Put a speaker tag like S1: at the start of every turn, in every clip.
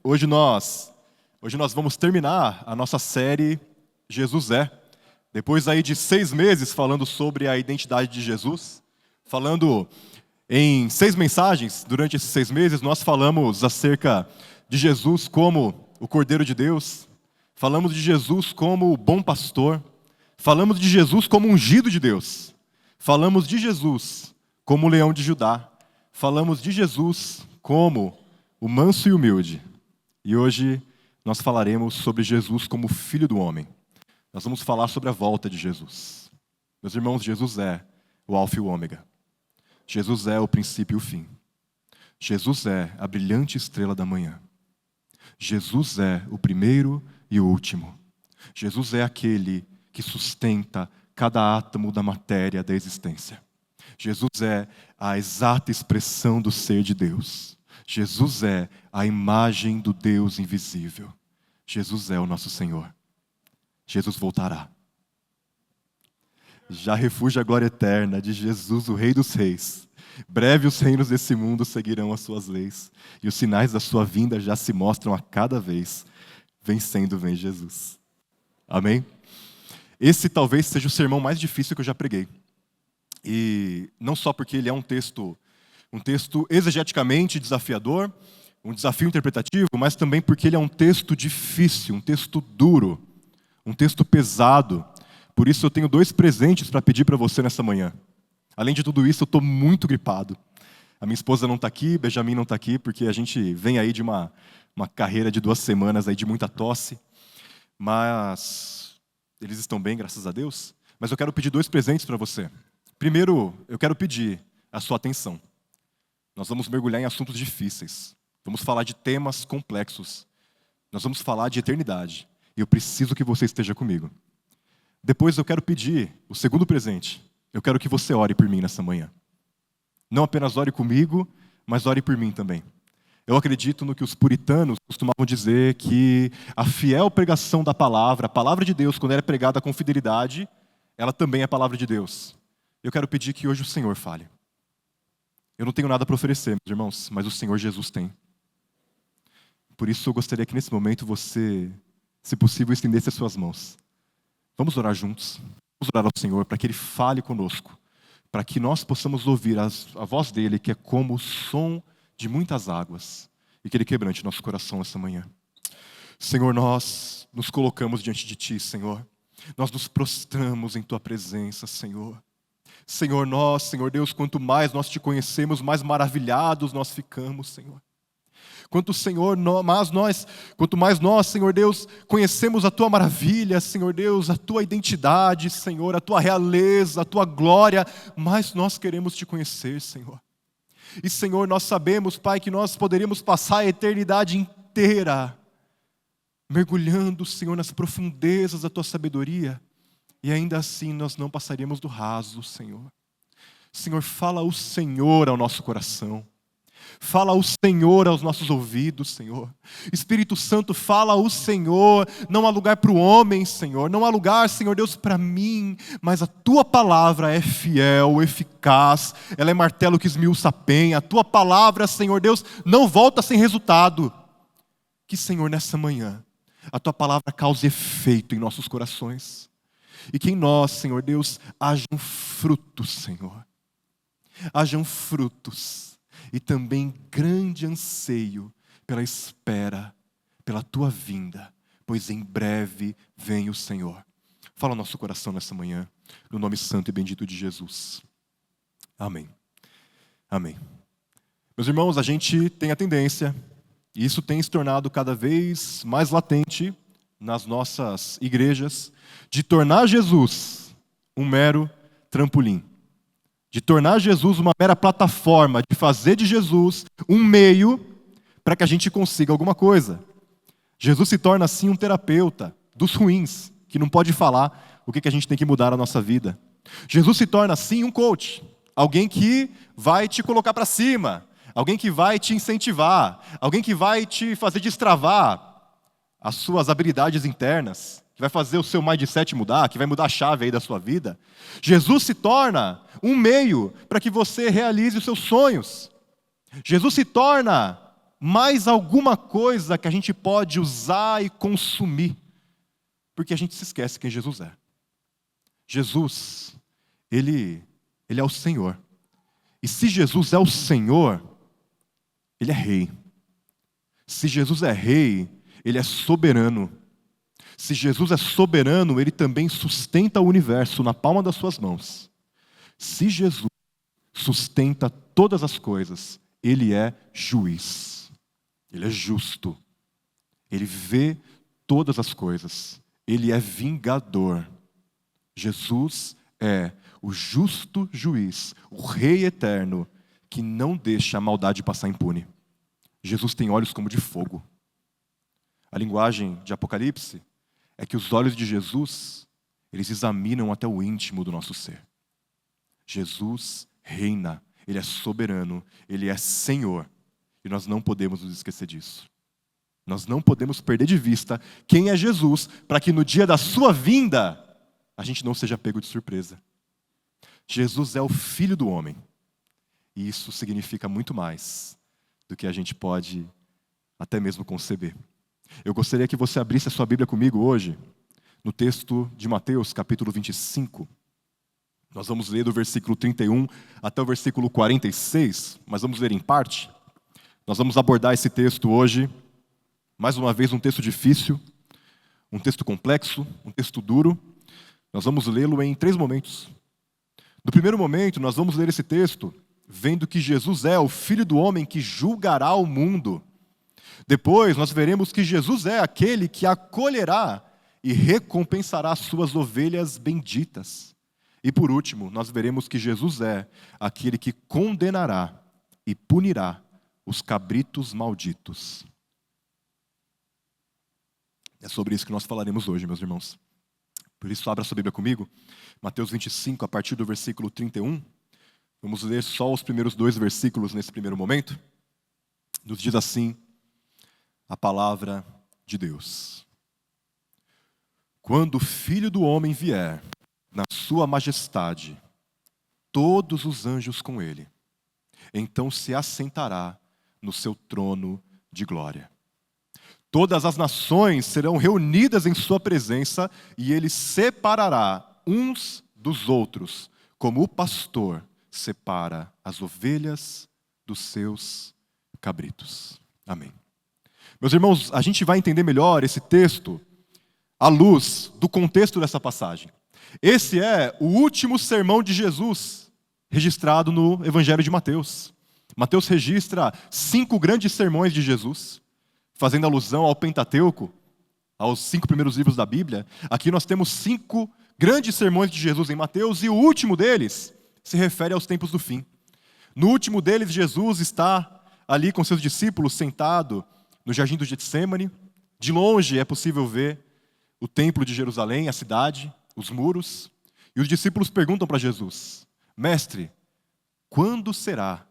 S1: Hoje nós vamos terminar a nossa série Jesus é. Depois aí de 6 meses falando sobre a identidade de Jesus, falando em 6 mensagens, durante esses 6 meses, nós falamos acerca de Jesus como o Cordeiro de Deus, falamos de Jesus como o bom pastor, falamos de Jesus como ungido de Deus, falamos de Jesus como o leão de Judá, falamos de Jesus como o manso e humilde. E hoje nós falaremos sobre Jesus como Filho do Homem. Nós vamos falar sobre a volta de Jesus. Meus irmãos, Jesus é o Alfa e o Ômega. Jesus é o princípio e o fim. Jesus é a brilhante estrela da manhã. Jesus é o primeiro e o último. Jesus é aquele que sustenta cada átomo da matéria da existência. Jesus é a exata expressão do ser de Deus. Jesus é a imagem do Deus invisível. Jesus é o nosso Senhor. Jesus voltará. Já refúgio a glória eterna de Jesus, o Rei dos Reis. Breve os reinos desse mundo seguirão as suas leis, e os sinais da sua vinda já se mostram a cada vez. Vencendo vem Jesus. Amém? Esse talvez seja o sermão mais difícil que eu já preguei. E não só porque ele é um texto exegeticamente desafiador, um desafio interpretativo, mas também porque ele é um texto difícil, um texto duro, um texto pesado. Por isso eu tenho 2 presentes para pedir para você nessa manhã. Além de tudo isso, eu estou muito gripado. A minha esposa não está aqui, Benjamin não está aqui, porque a gente vem aí de uma carreira de 2 semanas aí de muita tosse. Mas eles estão bem, graças a Deus. Mas eu quero pedir 2 presentes para você. Primeiro, eu quero pedir a sua atenção. Nós vamos mergulhar em assuntos difíceis. Vamos falar de temas complexos. Nós vamos falar de eternidade. E eu preciso que você esteja comigo. Depois eu quero pedir o segundo presente. Eu quero que você ore por mim nessa manhã. Não apenas ore comigo, mas ore por mim também. Eu acredito no que os puritanos costumavam dizer, que a fiel pregação da palavra, a palavra de Deus, quando ela é pregada com fidelidade, ela também é a palavra de Deus. Eu quero pedir que hoje o Senhor fale. Eu não tenho nada para oferecer, meus irmãos, mas o Senhor Jesus tem. Por isso eu gostaria que nesse momento você, se possível, estendesse as suas mãos. Vamos orar juntos. Vamos orar ao Senhor para que Ele fale conosco. Para que nós possamos ouvir a voz dEle, que é como o som de muitas águas. E que Ele quebrante nosso coração essa manhã. Senhor, nós nos colocamos diante de Ti, Senhor. Nós nos prostramos em Tua presença, Senhor. Senhor Senhor Deus, quanto mais nós Te conhecemos, mais maravilhados nós ficamos, Senhor. Quanto mais nós, Senhor Deus, conhecemos a Tua maravilha, Senhor Deus, a Tua identidade, Senhor, a Tua realeza, a Tua glória, mais nós queremos Te conhecer, Senhor. E, Senhor, nós sabemos, Pai, que nós poderíamos passar a eternidade inteira mergulhando, Senhor, nas profundezas da Tua sabedoria, e ainda assim nós não passaríamos do raso, Senhor. Senhor, fala o Senhor ao nosso coração. Fala o Senhor aos nossos ouvidos, Senhor. Espírito Santo, fala o Senhor. Não há lugar para o homem, Senhor. Não há lugar, Senhor Deus, para mim. Mas a Tua palavra é fiel, eficaz. Ela é martelo que esmiuça a penha. A Tua palavra, Senhor Deus, não volta sem resultado. Que, Senhor, nessa manhã, a Tua palavra cause efeito em nossos corações. E que em nós, Senhor Deus, hajam frutos, Senhor. Hajam frutos. E também grande anseio pela espera, pela Tua vinda. Pois em breve vem o Senhor. Fala ao nosso coração nessa manhã, no nome santo e bendito de Jesus. Amém. Amém. Meus irmãos, a gente tem a tendência, e isso tem se tornado cada vez mais latente nas nossas igrejas, de tornar Jesus um mero trampolim. De tornar Jesus uma mera plataforma, de fazer de Jesus um meio para que a gente consiga alguma coisa. Jesus se torna assim um terapeuta dos ruins, que não pode falar o que a gente tem que mudar na nossa vida. Jesus se torna assim um coach, alguém que vai te colocar para cima, alguém que vai te incentivar, alguém que vai te fazer destravar as suas habilidades internas, que vai fazer o seu mindset mudar, que vai mudar a chave aí da sua vida. Jesus se torna um meio para que você realize os seus sonhos. Jesus se torna mais alguma coisa que a gente pode usar e consumir, porque a gente se esquece quem Jesus é. Jesus, Ele é o Senhor. E se Jesus é o Senhor, Ele é rei. Se Jesus é rei, Ele é soberano. Se Jesus é soberano, Ele também sustenta o universo na palma das suas mãos. Se Jesus sustenta todas as coisas, Ele é juiz. Ele é justo. Ele vê todas as coisas. Ele é vingador. Jesus é o justo juiz, o Rei eterno, que não deixa a maldade passar impune. Jesus tem olhos como de fogo. A linguagem de Apocalipse é que os olhos de Jesus, eles examinam até o íntimo do nosso ser. Jesus reina, Ele é soberano, Ele é Senhor. E nós não podemos nos esquecer disso. Nós não podemos perder de vista quem é Jesus, para que no dia da sua vinda, a gente não seja pego de surpresa. Jesus é o Filho do homem. E isso significa muito mais do que a gente pode até mesmo conceber. Eu gostaria que você abrisse a sua Bíblia comigo hoje, no texto de Mateus, capítulo 25. Nós vamos ler do versículo 31 até o versículo 46, mas vamos ler em parte. Nós vamos abordar esse texto hoje, mais uma vez um texto difícil, um texto complexo, um texto duro. Nós vamos lê-lo em 3 momentos. No primeiro momento, nós vamos ler esse texto vendo que Jesus é o Filho do homem que julgará o mundo. Depois, nós veremos que Jesus é aquele que acolherá e recompensará as suas ovelhas benditas. E por último, nós veremos que Jesus é aquele que condenará e punirá os cabritos malditos. É sobre isso que nós falaremos hoje, meus irmãos. Por isso, abra sua Bíblia comigo, Mateus 25, a partir do versículo 31. Vamos ler só os primeiros 2 versículos nesse primeiro momento. Nos diz assim a palavra de Deus. Quando o Filho do homem vier, na sua majestade, todos os anjos com ele, então se assentará no seu trono de glória. Todas as nações serão reunidas em sua presença e ele separará uns dos outros, como o pastor separa as ovelhas dos seus cabritos. Amém. Meus irmãos, a gente vai entender melhor esse texto à luz do contexto dessa passagem. Esse é o último sermão de Jesus registrado no Evangelho de Mateus. Mateus registra 5 grandes sermões de Jesus, fazendo alusão ao Pentateuco, aos 5 primeiros livros da Bíblia. Aqui nós temos 5 grandes sermões de Jesus em Mateus, e o último deles se refere aos tempos do fim. No último deles, Jesus está ali com seus discípulos, sentado no jardim do Getsêmani. De longe é possível ver o templo de Jerusalém, a cidade, os muros. E os discípulos perguntam para Jesus: Mestre, quando será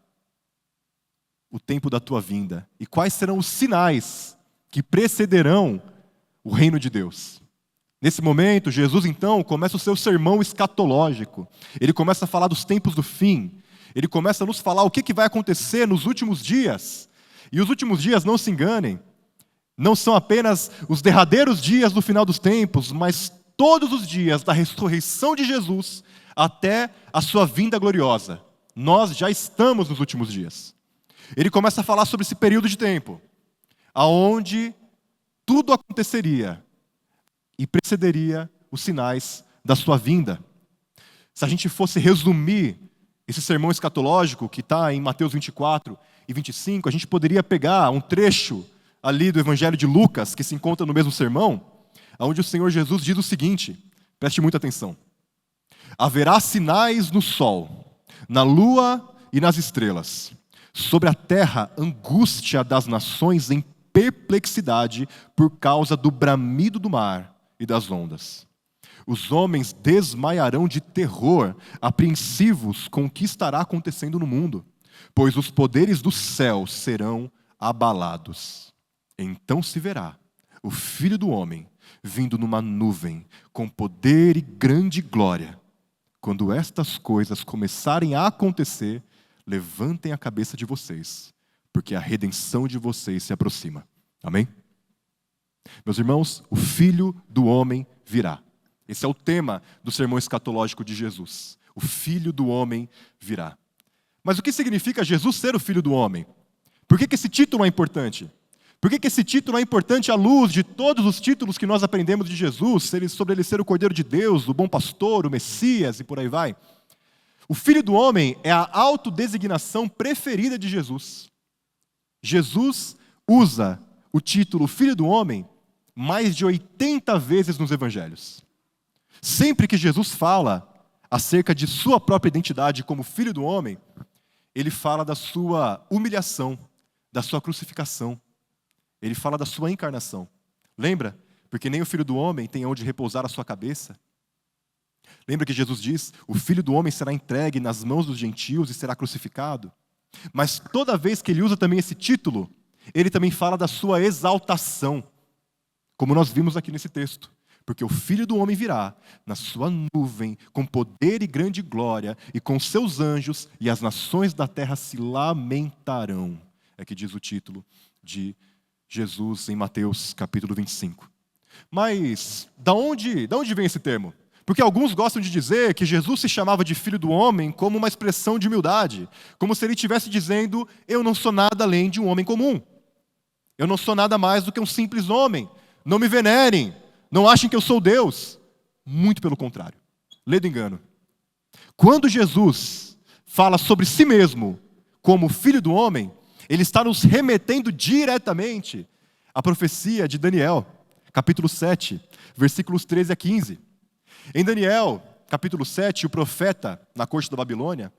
S1: o tempo da tua vinda? E quais serão os sinais que precederão o reino de Deus? Nesse momento, Jesus então começa o seu sermão escatológico. Ele começa a falar dos tempos do fim. Ele começa a nos falar o que vai acontecer nos últimos dias. E os últimos dias, não se enganem, não são apenas os derradeiros dias do final dos tempos, mas todos os dias da ressurreição de Jesus até a sua vinda gloriosa. Nós já estamos nos últimos dias. Ele começa a falar sobre esse período de tempo, aonde tudo aconteceria e precederia os sinais da sua vinda. Se a gente fosse resumir esse sermão escatológico que está em Mateus 24 e 25, a gente poderia pegar um trecho ali do Evangelho de Lucas, que se encontra no mesmo sermão, onde o Senhor Jesus diz o seguinte, preste muita atenção: haverá sinais no sol, na lua e nas estrelas, sobre a terra angústia das nações em perplexidade por causa do bramido do mar e das ondas. Os homens desmaiarão de terror, apreensivos com o que estará acontecendo no mundo, pois os poderes do céu serão abalados. Então se verá o Filho do homem vindo numa nuvem com poder e grande glória. Quando estas coisas começarem a acontecer, levantem a cabeça de vocês, porque a redenção de vocês se aproxima. Amém? Meus irmãos, o Filho do Homem virá. Esse é o tema do sermão escatológico de Jesus. O Filho do Homem virá. Mas o que significa Jesus ser o Filho do Homem? Por que esse título é importante? Por que esse título é importante à luz de todos os títulos que nós aprendemos de Jesus, sobre ele ser o Cordeiro de Deus, o Bom Pastor, o Messias e por aí vai? O Filho do Homem é a autodesignação preferida de Jesus. Jesus usa o título Filho do Homem mais de 80 vezes nos Evangelhos. Sempre que Jesus fala acerca de sua própria identidade como Filho do Homem, ele fala da sua humilhação, da sua crucificação. Ele fala da sua encarnação. Lembra? Porque nem o Filho do Homem tem onde repousar a sua cabeça. Lembra que Jesus diz, o Filho do Homem será entregue nas mãos dos gentios e será crucificado? Mas toda vez que ele usa também esse título, ele também fala da sua exaltação, como nós vimos aqui nesse texto. Porque o Filho do Homem virá na sua nuvem, com poder e grande glória, e com seus anjos, e as nações da terra se lamentarão. É que diz o título de Jesus em Mateus capítulo 25. Mas, da onde vem esse termo? Porque alguns gostam de dizer que Jesus se chamava de Filho do Homem como uma expressão de humildade, como se ele estivesse dizendo, eu não sou nada além de um homem comum. Eu não sou nada mais do que um simples homem. Não me venerem. Não achem que eu sou Deus. Muito pelo contrário. Lê do engano. Quando Jesus fala sobre si mesmo como Filho do Homem, ele está nos remetendo diretamente à profecia de Daniel, capítulo 7, versículos 13 a 15. Em Daniel, capítulo 7, o profeta, na corte da Babilônia,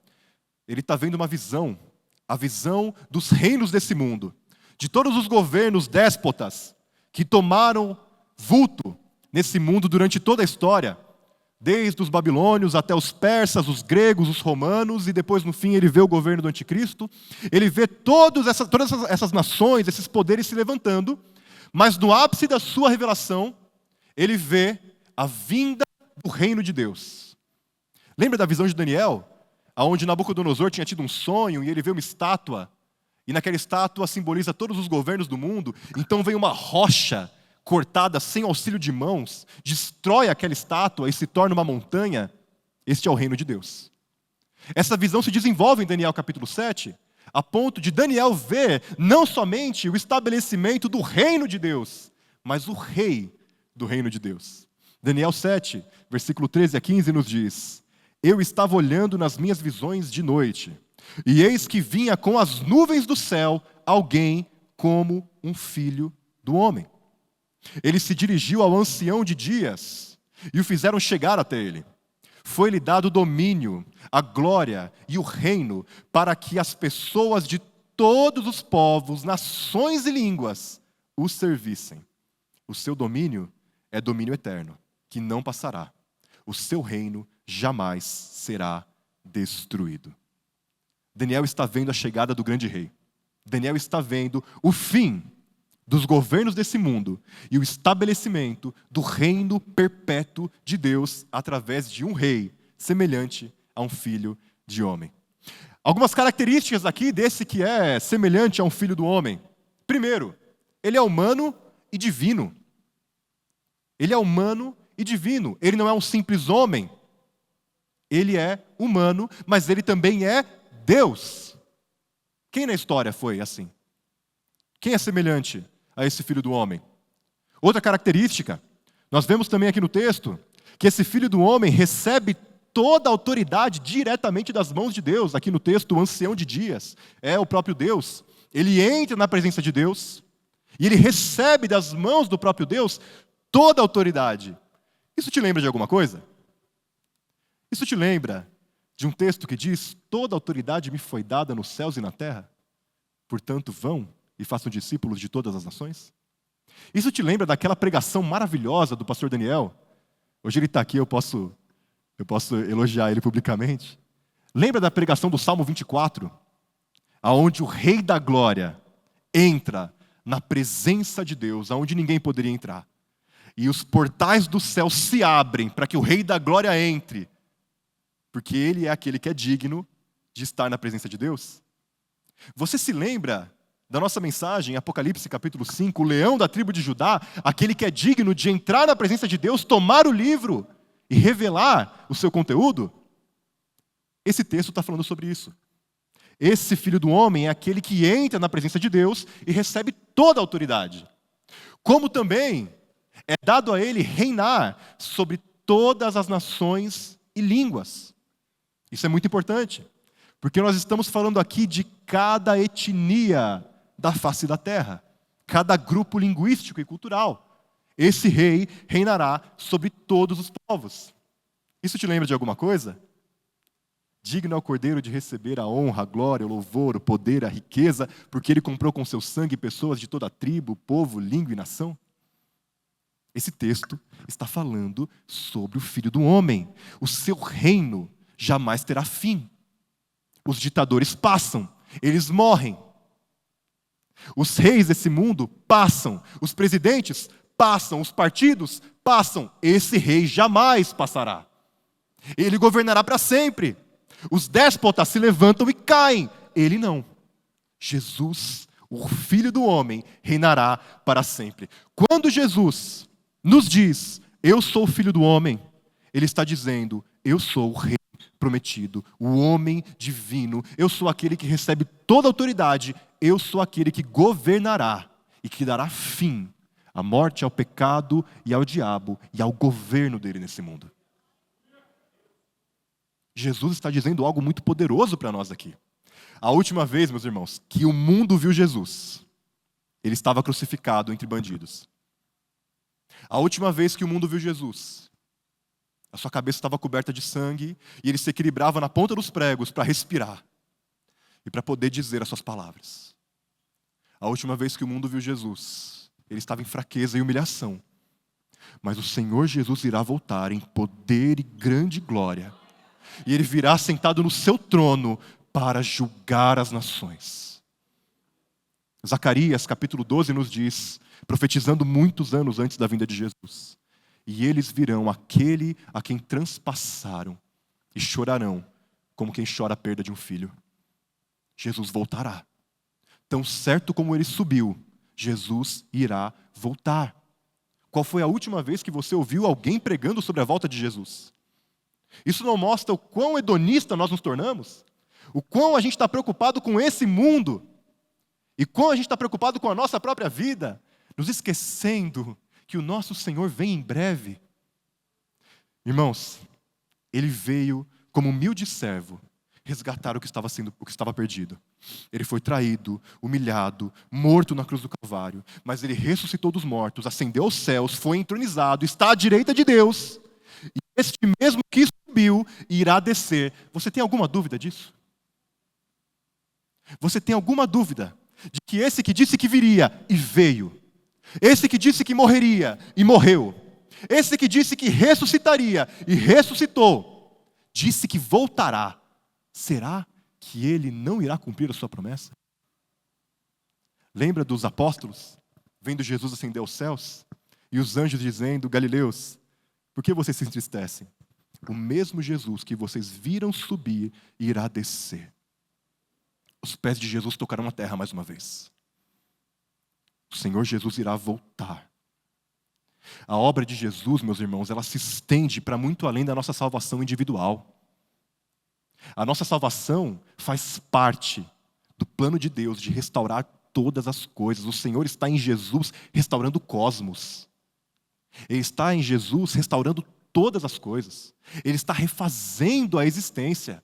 S1: ele está vendo uma visão, a visão dos reinos desse mundo, de todos os governos déspotas que tomaram vulto nesse mundo durante toda a história, desde os babilônios até os persas, os gregos, os romanos, e depois no fim ele vê o governo do anticristo. Ele vê todas essas nações, esses poderes se levantando, mas no ápice da sua revelação, ele vê a vinda do reino de Deus. Lembra da visão de Daniel? Onde Nabucodonosor tinha tido um sonho e ele vê uma estátua, e naquela estátua simboliza todos os governos do mundo, então vem uma rocha cortada sem auxílio de mãos, destrói aquela estátua e se torna uma montanha. Este é o reino de Deus. Essa visão se desenvolve em Daniel capítulo 7, a ponto de Daniel ver não somente o estabelecimento do reino de Deus, mas o rei do reino de Deus. Daniel 7, versículo 13 a 15 nos diz, eu estava olhando nas minhas visões de noite, e eis que vinha com as nuvens do céu alguém como um filho do homem. Ele se dirigiu ao ancião de dias e o fizeram chegar até ele. Foi-lhe dado o domínio, a glória e o reino para que as pessoas de todos os povos, nações e línguas o servissem. O seu domínio é domínio eterno, que não passará. O seu reino jamais será destruído. Daniel está vendo a chegada do grande rei. Daniel está vendo o fim dos governos desse mundo e o estabelecimento do reino perpétuo de Deus através de um rei semelhante a um filho de homem. Algumas características aqui desse que é semelhante a um filho do homem. Primeiro, ele é humano e divino. Ele é humano e divino. Ele não é um simples homem. Ele é humano, mas ele também é Deus. Quem na história foi assim? Quem é semelhante a esse filho do homem? Outra característica, nós vemos também aqui no texto, que esse filho do homem recebe toda a autoridade diretamente das mãos de Deus. Aqui no texto, o ancião de dias é o próprio Deus. Ele entra na presença de Deus e ele recebe das mãos do próprio Deus toda a autoridade. Isso te lembra de alguma coisa? Isso te lembra de um texto que diz, toda a autoridade me foi dada nos céus e na terra? Portanto, vão e façam discípulos de todas as nações? Isso te lembra daquela pregação maravilhosa do pastor Daniel? Hoje ele está aqui, eu posso elogiar ele publicamente. Lembra da pregação do Salmo 24? Aonde o Rei da Glória entra na presença de Deus, aonde ninguém poderia entrar. E os portais do céu se abrem para que o Rei da Glória entre, porque ele é aquele que é digno de estar na presença de Deus. Você se lembra da nossa mensagem, Apocalipse capítulo 5, o leão da tribo de Judá, aquele que é digno de entrar na presença de Deus, tomar o livro e revelar o seu conteúdo, esse texto está falando sobre isso. Esse Filho do Homem é aquele que entra na presença de Deus e recebe toda a autoridade. Como também é dado a ele reinar sobre todas as nações e línguas. Isso é muito importante, porque nós estamos falando aqui de cada etnia da face da terra, cada grupo linguístico e cultural. Esse rei reinará sobre todos os povos. Isso te lembra de alguma coisa? Digno é o Cordeiro de receber a honra, a glória, o louvor, o poder, a riqueza, porque ele comprou com seu sangue pessoas de toda tribo, povo, língua e nação. Esse texto está falando sobre o Filho do Homem. O seu reino jamais terá fim. Os ditadores passam, eles morrem. Os reis desse mundo passam, os presidentes passam, os partidos passam. Esse rei jamais passará. Ele governará para sempre. Os déspotas se levantam e caem. Ele não. Jesus, o Filho do Homem, reinará para sempre. Quando Jesus nos diz, eu sou o Filho do Homem, ele está dizendo, eu sou o Rei prometido, o homem divino, eu sou aquele que recebe toda a autoridade, eu sou aquele que governará e que dará fim à morte, ao pecado e ao diabo e ao governo dele nesse mundo. Jesus está dizendo algo muito poderoso para nós aqui. A última vez, meus irmãos, que o mundo viu Jesus, ele estava crucificado entre bandidos. A última vez que o mundo viu Jesus, a sua cabeça estava coberta de sangue e ele se equilibrava na ponta dos pregos para respirar e para poder dizer as suas palavras. A última vez que o mundo viu Jesus, ele estava em fraqueza e humilhação. Mas o Senhor Jesus irá voltar em poder e grande glória. E ele virá sentado no seu trono para julgar as nações. Zacarias, capítulo 12, nos diz, profetizando muitos anos antes da vinda de Jesus, e eles virão aquele a quem transpassaram e chorarão como quem chora a perda de um filho. Jesus voltará. Tão certo como ele subiu, Jesus irá voltar. Qual foi a última vez que você ouviu alguém pregando sobre a volta de Jesus? Isso não mostra o quão hedonista nós nos tornamos? O quão a gente está preocupado com esse mundo? E quão a gente está preocupado com a nossa própria vida? Nos esquecendo que o nosso Senhor vem em breve. Irmãos, ele veio como humilde servo resgatar o que estava perdido. Ele foi traído, humilhado, morto na cruz do Calvário, mas ele ressuscitou dos mortos, ascendeu aos céus, foi entronizado, está à direita de Deus. E este mesmo que subiu irá descer. Você tem alguma dúvida disso? Você tem alguma dúvida de que esse que disse que viria e veio, esse que disse que morreria e morreu, esse que disse que ressuscitaria e ressuscitou, disse que voltará, será que ele não irá cumprir a sua promessa? Lembra dos apóstolos vendo Jesus ascender aos céus e os anjos dizendo, Galileus, por que vocês se entristecem? O mesmo Jesus que vocês viram subir irá descer. Os pés de Jesus tocarão a terra mais uma vez. O Senhor Jesus irá voltar. A obra de Jesus, meus irmãos, ela se estende para muito além da nossa salvação individual. A nossa salvação faz parte do plano de Deus de restaurar todas as coisas. O Senhor está em Jesus restaurando o cosmos. Ele está em Jesus restaurando todas as coisas. Ele está refazendo a existência.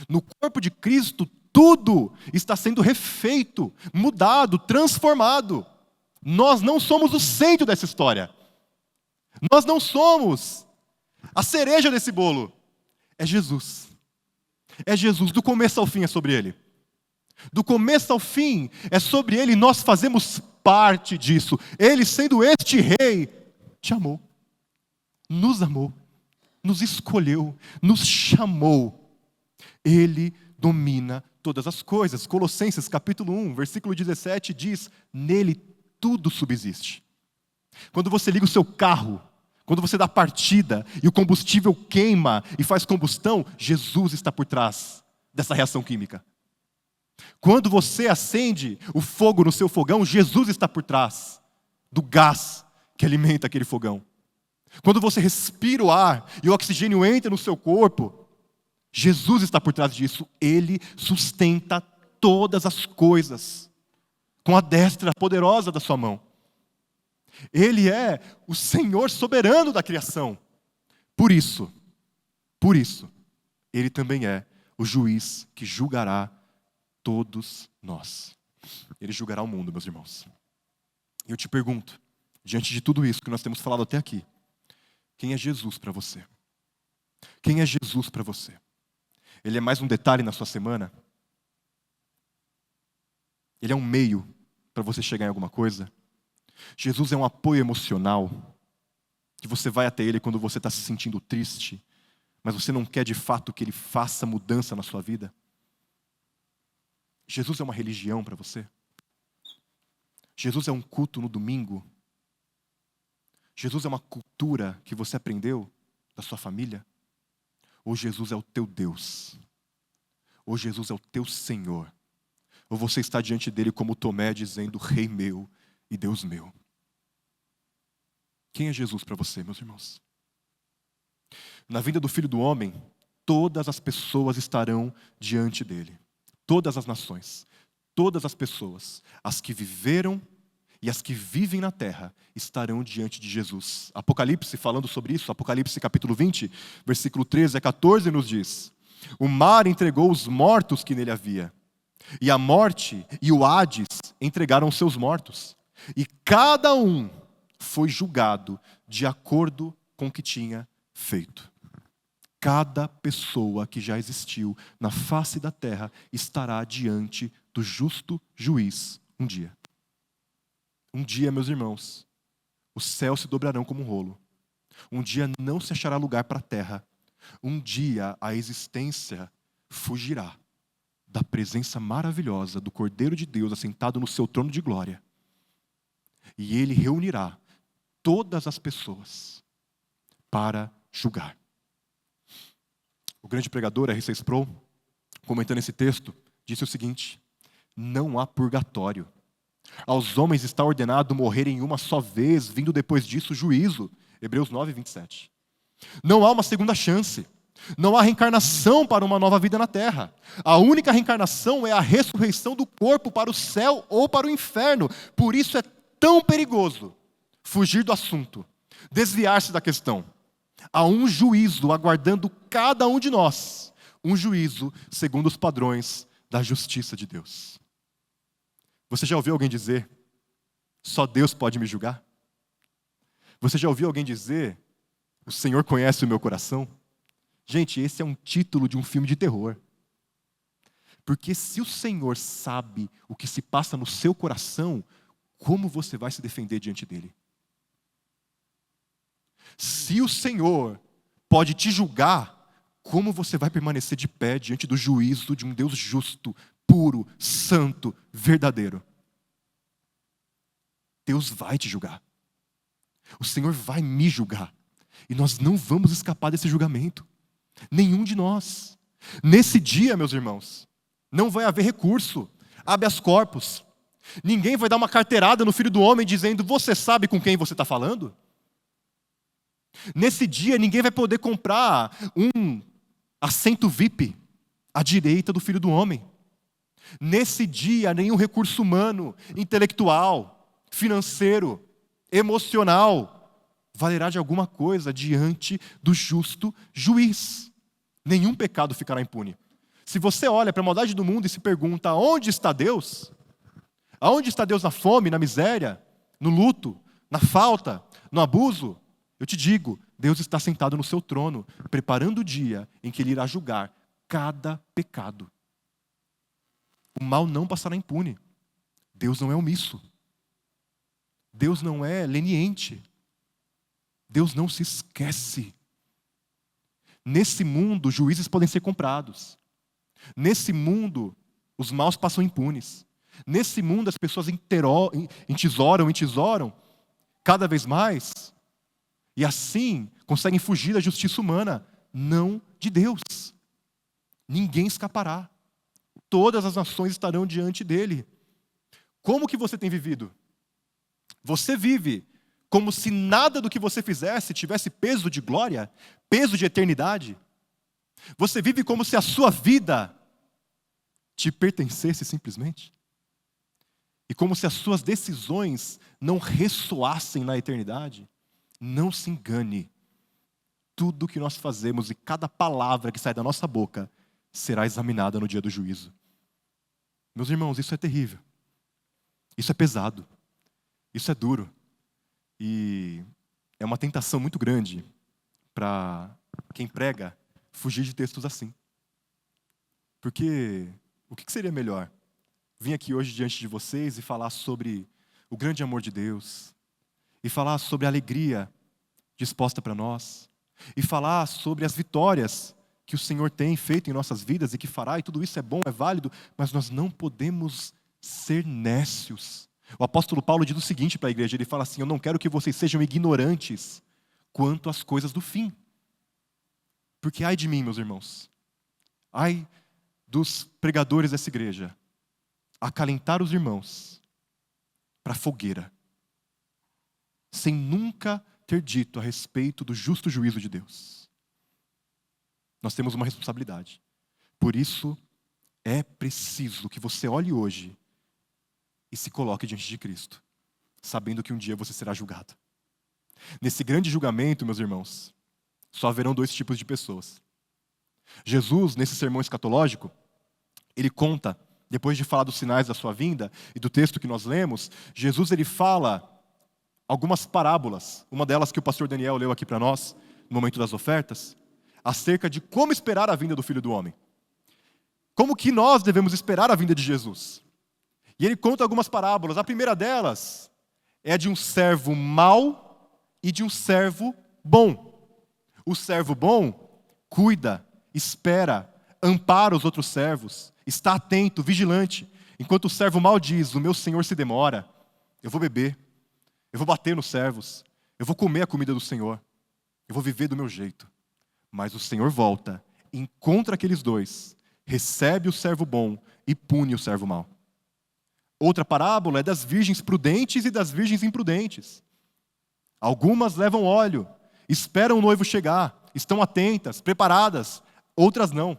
S1: No corpo de Cristo, tudo está sendo refeito, mudado, transformado. Nós não somos o centro dessa história. Nós não somos a cereja desse bolo. É Jesus. É Jesus, do começo ao fim é sobre Ele. Do começo ao fim é sobre Ele e nós fazemos parte disso. Ele, sendo este Rei, te amou, nos amou, nos escolheu, nos chamou. Ele domina todas as coisas. Colossenses capítulo 1, versículo 17 diz, nele tudo subsiste. Quando você liga o seu carro, quando você dá partida e o combustível queima e faz combustão, Jesus está por trás dessa reação química. Quando você acende o fogo no seu fogão, Jesus está por trás do gás que alimenta aquele fogão. Quando você respira o ar e o oxigênio entra no seu corpo, Jesus está por trás disso. Ele sustenta todas as coisas com a destra poderosa da sua mão. Ele é o Senhor soberano da criação. Por isso, Ele também é o juiz que julgará todos nós. Ele julgará o mundo, meus irmãos. E eu te pergunto, diante de tudo isso que nós temos falado até aqui, quem é Jesus para você? Quem é Jesus para você? Ele é mais um detalhe na sua semana? Ele é um meio para você chegar em alguma coisa? Jesus é um apoio emocional, que você vai até Ele quando você está se sentindo triste, mas você não quer de fato que Ele faça mudança na sua vida? Jesus é uma religião para você? Jesus é um culto no domingo? Jesus é uma cultura que você aprendeu da sua família? Ou Jesus é o teu Deus? Ou Jesus é o teu Senhor? Ou você está diante dele como Tomé dizendo, Rei meu e Deus meu? Quem é Jesus para você, meus irmãos? Na vinda do Filho do Homem, todas as pessoas estarão diante dele. Todas as nações, todas as pessoas, as que viveram e as que vivem na terra, estarão diante de Jesus. Apocalipse, falando sobre isso, Apocalipse capítulo 20, versículo 13 a 14, nos diz: o mar entregou os mortos que nele havia, e a morte e o Hades entregaram os seus mortos, e cada um foi julgado de acordo com o que tinha feito. Cada pessoa que já existiu na face da terra estará diante do justo juiz um dia. Um dia, meus irmãos, os céus se dobrarão como um rolo. Um dia não se achará lugar para a terra. Um dia a existência fugirá da presença maravilhosa do Cordeiro de Deus assentado no seu trono de glória. E ele reunirá todas as pessoas para julgar. O grande pregador, R.C. Sproul, comentando esse texto, disse o seguinte: não há purgatório. Aos homens está ordenado morrerem uma só vez, vindo depois disso o juízo. Hebreus 9, 27. Não há uma segunda chance. Não há reencarnação para uma nova vida na terra. A única reencarnação é a ressurreição do corpo para o céu ou para o inferno. Por isso é tão perigoso fugir do assunto, desviar-se da questão. Há um juízo aguardando cada um de nós. Um juízo segundo os padrões da justiça de Deus. Você já ouviu alguém dizer, só Deus pode me julgar? Você já ouviu alguém dizer, o Senhor conhece o meu coração? Gente, esse é um título de um filme de terror. Porque se o Senhor sabe o que se passa no seu coração, como você vai se defender diante dele? Se o Senhor pode te julgar, como você vai permanecer de pé diante do juízo de um Deus justo, puro, santo, verdadeiro? Deus vai te julgar. O Senhor vai me julgar. E nós não vamos escapar desse julgamento. Nenhum de nós. Nesse dia, meus irmãos, não vai haver recurso, habeas corpus. Ninguém vai dar uma carteirada no Filho do Homem dizendo, você sabe com quem você está falando? Nesse dia, ninguém vai poder comprar um assento VIP à direita do Filho do Homem. Nesse dia, nenhum recurso humano, intelectual, financeiro, emocional, valerá de alguma coisa diante do justo juiz. Nenhum pecado ficará impune. Se você olha para a maldade do mundo e se pergunta, onde está Deus? Aonde está Deus na fome, na miséria, no luto, na falta, no abuso? Eu te digo, Deus está sentado no seu trono, preparando o dia em que Ele irá julgar cada pecado. O mal não passará impune. Deus não é omisso. Deus não é leniente. Deus não se esquece. Nesse mundo, juízes podem ser comprados. Nesse mundo, os maus passam impunes. Nesse mundo, as pessoas entesouram cada vez mais. E assim, conseguem fugir da justiça humana, não de Deus. Ninguém escapará. todas as nações estarão diante dele. Como que você tem vivido? Você vive como se nada do que você fizesse tivesse peso de glória, peso de eternidade? Você vive como se a sua vida te pertencesse simplesmente? E como se as suas decisões não ressoassem na eternidade? Não se engane. Tudo que nós fazemos e cada palavra que sai da nossa boca será examinada no dia do juízo. Meus irmãos, isso é terrível. Isso é pesado. Isso é duro. E é uma tentação muito grande para quem prega fugir de textos assim. Porque o que seria melhor? Vim aqui hoje diante de vocês e falar sobre o grande amor de Deus, e falar sobre a alegria disposta para nós, e falar sobre as vitórias que o Senhor tem feito em nossas vidas e que fará, e tudo isso é bom, é válido, mas nós não podemos ser nécios. O apóstolo Paulo diz o seguinte para a igreja, ele fala assim: eu não quero que vocês sejam ignorantes quanto às coisas do fim. Porque ai de mim, meus irmãos, ai dos pregadores dessa igreja, acalentar os irmãos para a fogueira, sem nunca ter dito a respeito do justo juízo de Deus. Nós temos uma responsabilidade. Por isso, é preciso que você olhe hoje e se coloque diante de Cristo, sabendo que um dia você será julgado. Nesse grande julgamento, meus irmãos, só haverão dois tipos de pessoas. Jesus, nesse sermão escatológico, ele conta, depois de falar dos sinais da sua vinda e do texto que nós lemos, Jesus ele fala algumas parábolas, uma delas que o pastor Daniel leu aqui para nós, no momento das ofertas, acerca de como esperar a vinda do Filho do Homem. Como que nós devemos esperar a vinda de Jesus? E ele conta algumas parábolas. A primeira delas é de um servo mau e de um servo bom. O servo bom cuida, espera, ampara os outros servos, está atento, vigilante. Enquanto o servo mau diz: o meu senhor se demora, eu vou beber, eu vou bater nos servos, eu vou comer a comida do Senhor, eu vou viver do meu jeito. Mas o Senhor volta, encontra aqueles dois, recebe o servo bom e pune o servo mau. Outra parábola é das virgens prudentes e das virgens imprudentes. Algumas levam óleo, esperam o noivo chegar, estão atentas, preparadas. Outras não.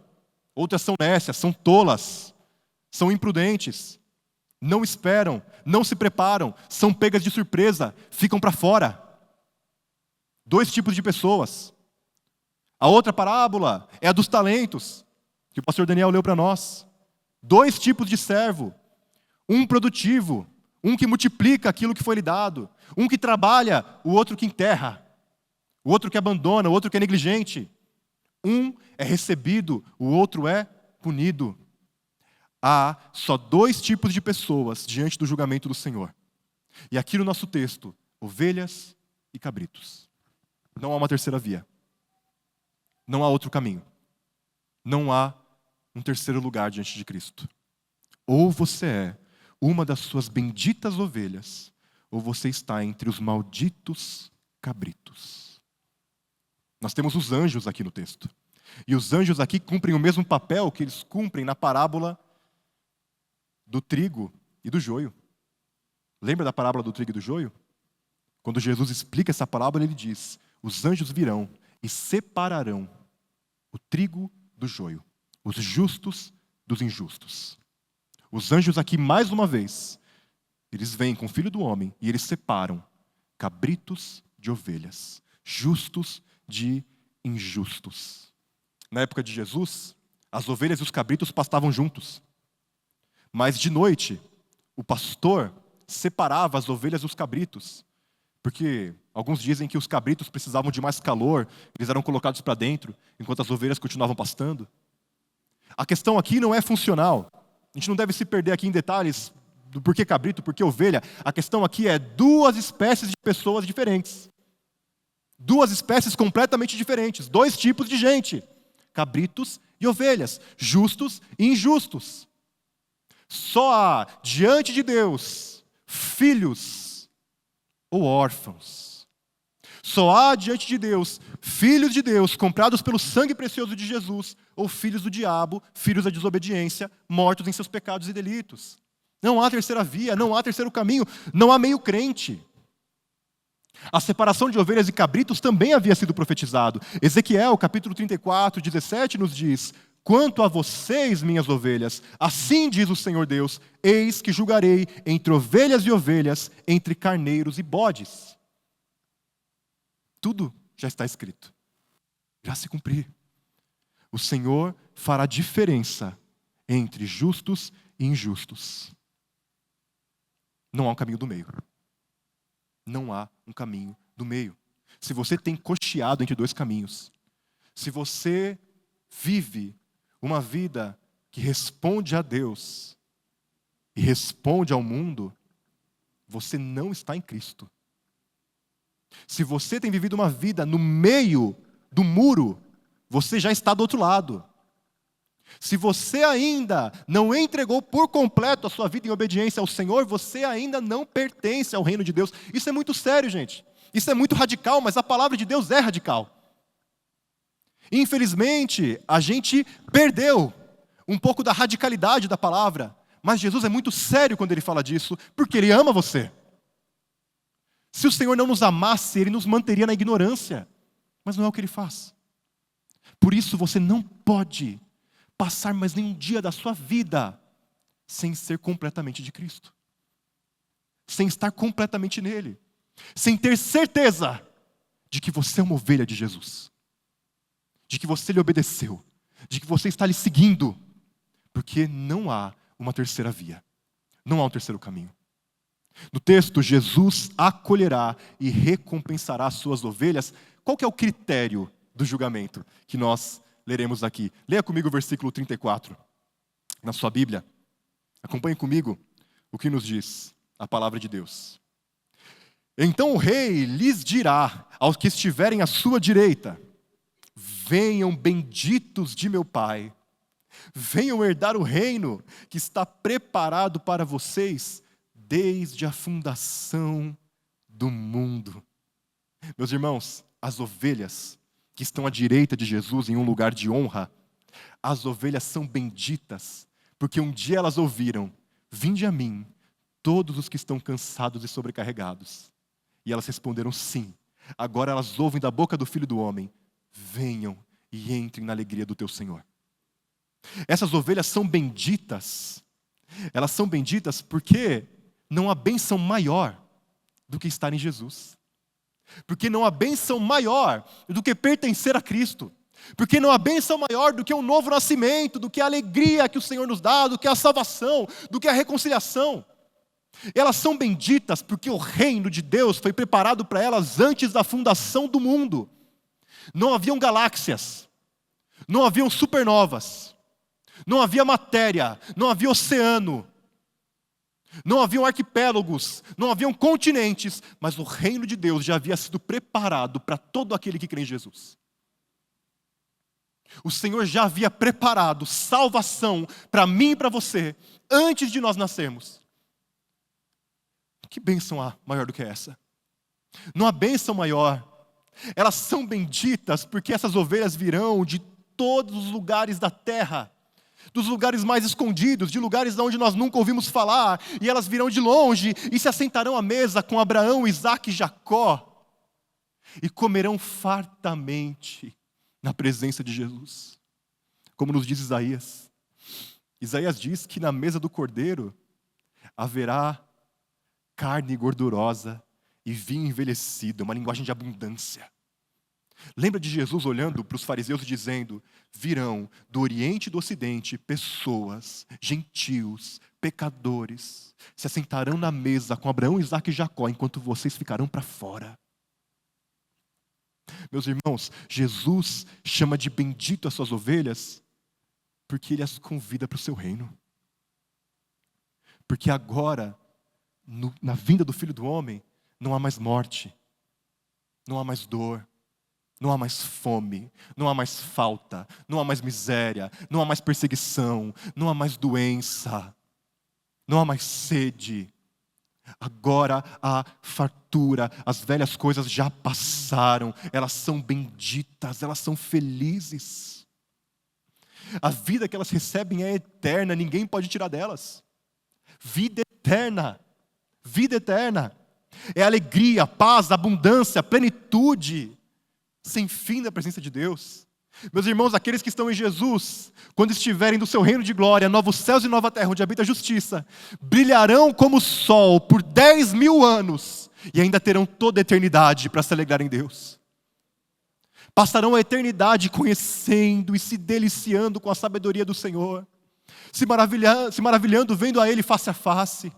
S1: Outras são nécias, são tolas, são imprudentes. Não esperam, não se preparam, são pegas de surpresa, ficam para fora. Dois tipos de pessoas. A outra parábola é a dos talentos, que o pastor Daniel leu para nós. Dois tipos de servo. Um produtivo, um que multiplica aquilo que foi lhe dado. Um que trabalha, o outro que enterra. O outro que abandona, o outro que é negligente. Um é recebido, o outro é punido. Há só dois tipos de pessoas diante do julgamento do Senhor. E aqui no nosso texto, ovelhas e cabritos. Não há uma terceira via. Não há outro caminho. Não há um terceiro lugar diante de Cristo. Ou você é uma das suas benditas ovelhas, ou você está entre os malditos cabritos. Nós temos os anjos aqui no texto. E os anjos aqui cumprem o mesmo papel que eles cumprem na parábola do trigo e do joio. Lembra da parábola do trigo e do joio? Quando Jesus explica essa parábola, ele diz: os anjos virão e separarão o trigo do joio, os justos dos injustos. Os anjos aqui, mais uma vez, eles vêm com o Filho do Homem e eles separam cabritos de ovelhas, justos de injustos. Na época de Jesus, as ovelhas e os cabritos pastavam juntos. Mas de noite, o pastor separava as ovelhas dos cabritos, porque alguns dizem que os cabritos precisavam de mais calor, eles eram colocados para dentro, enquanto as ovelhas continuavam pastando. A questão aqui não é funcional. A gente não deve se perder aqui em detalhes do porquê cabrito, porquê ovelha. A questão aqui é duas espécies de pessoas diferentes. Duas espécies completamente diferentes. Dois tipos de gente. Cabritos e ovelhas. Justos e injustos. Só há, diante de Deus, filhos ou órfãos. Só há diante de Deus filhos de Deus, comprados pelo sangue precioso de Jesus, ou filhos do diabo, filhos da desobediência, mortos em seus pecados e delitos. Não há terceira via, não há terceiro caminho, não há meio crente. A separação de ovelhas e cabritos também havia sido profetizado. Ezequiel, capítulo 34, 17, nos diz: quanto a vocês, minhas ovelhas, assim diz o Senhor Deus, eis que julgarei entre ovelhas e ovelhas, entre carneiros e bodes. Tudo já está escrito. Irá se cumprir. O Senhor fará diferença entre justos e injustos. Não há um caminho do meio. Não há um caminho do meio. Se você tem cocheado entre dois caminhos, se você vive uma vida que responde a Deus e responde ao mundo, você não está em Cristo. Se você tem vivido uma vida no meio do muro, você já está do outro lado. Se você ainda não entregou por completo a sua vida em obediência ao Senhor, você ainda não pertence ao reino de Deus. Isso é muito sério, gente. Isso é muito radical, mas a palavra de Deus é radical. Infelizmente, a gente perdeu um pouco da radicalidade da palavra, mas Jesus é muito sério quando ele fala disso, porque ele ama você. Se o Senhor não nos amasse, ele nos manteria na ignorância, mas não é o que ele faz. Por isso você não pode passar mais nenhum dia da sua vida sem ser completamente de Cristo, sem estar completamente nele, sem ter certeza de que você é uma ovelha de Jesus, de que você lhe obedeceu, de que você está lhe seguindo, porque não há uma terceira via, não há um terceiro caminho. No texto, Jesus acolherá e recompensará as suas ovelhas. Qual que é o critério do julgamento que nós leremos aqui? Leia comigo o versículo 34, na sua Bíblia. Acompanhe comigo o que nos diz a palavra de Deus. Então o rei lhes dirá aos que estiverem à sua direita: venham benditos de meu Pai, venham herdar o reino que está preparado para vocês desde a fundação do mundo. Meus irmãos, as ovelhas que estão à direita de Jesus em um lugar de honra, as ovelhas são benditas, porque um dia elas ouviram: vinde a mim, todos os que estão cansados e sobrecarregados. E elas responderam sim. Agora elas ouvem da boca do Filho do Homem: venham e entrem na alegria do teu Senhor. Essas ovelhas são benditas. Elas são benditas porque não há bênção maior do que estar em Jesus. Porque não há bênção maior do que pertencer a Cristo. Porque não há bênção maior do que um novo nascimento, do que a alegria que o Senhor nos dá, do que a salvação, do que a reconciliação. Elas são benditas porque o reino de Deus foi preparado para elas antes da fundação do mundo. Não haviam galáxias, não haviam supernovas, não havia matéria, não havia oceano, não haviam arquipélagos, não haviam continentes, mas o reino de Deus já havia sido preparado para todo aquele que crê em Jesus. O Senhor já havia preparado salvação para mim e para você, antes de nós nascermos. Que bênção há maior do que essa? Não há bênção maior. Elas são benditas porque essas ovelhas virão de todos os lugares da terra, dos lugares mais escondidos, de lugares onde nós nunca ouvimos falar, e elas virão de longe e se assentarão à mesa com Abraão, Isaque e Jacó, e comerão fartamente na presença de Jesus. Como nos diz Isaías. Isaías diz que na mesa do Cordeiro haverá carne gordurosa e vinho envelhecido, uma linguagem de abundância. Lembra de Jesus olhando para os fariseus e dizendo: virão do Oriente e do Ocidente pessoas, gentios, pecadores, se assentarão na mesa com Abraão, Isaque e Jacó, enquanto vocês ficarão para fora. Meus irmãos, Jesus chama de bendito as suas ovelhas porque Ele as convida para o seu reino. Porque agora, na vinda do Filho do Homem, não há mais morte, não há mais dor, não há mais fome, não há mais falta, não há mais miséria, não há mais perseguição, não há mais doença, não há mais sede. Agora há fartura, as velhas coisas já passaram, elas são benditas, elas são felizes. A vida que elas recebem é eterna, ninguém pode tirar delas. Vida eterna, vida eterna. É alegria, paz, abundância, plenitude, sem fim da presença de Deus. Meus irmãos, aqueles que estão em Jesus, quando estiverem no seu reino de glória, novos céus e nova terra, onde habita a justiça, brilharão como o sol por 10.000 anos, e ainda terão toda a eternidade para se alegrar em Deus. Passarão a eternidade conhecendo e se deliciando com a sabedoria do Senhor, se maravilhando vendo a Ele face a face,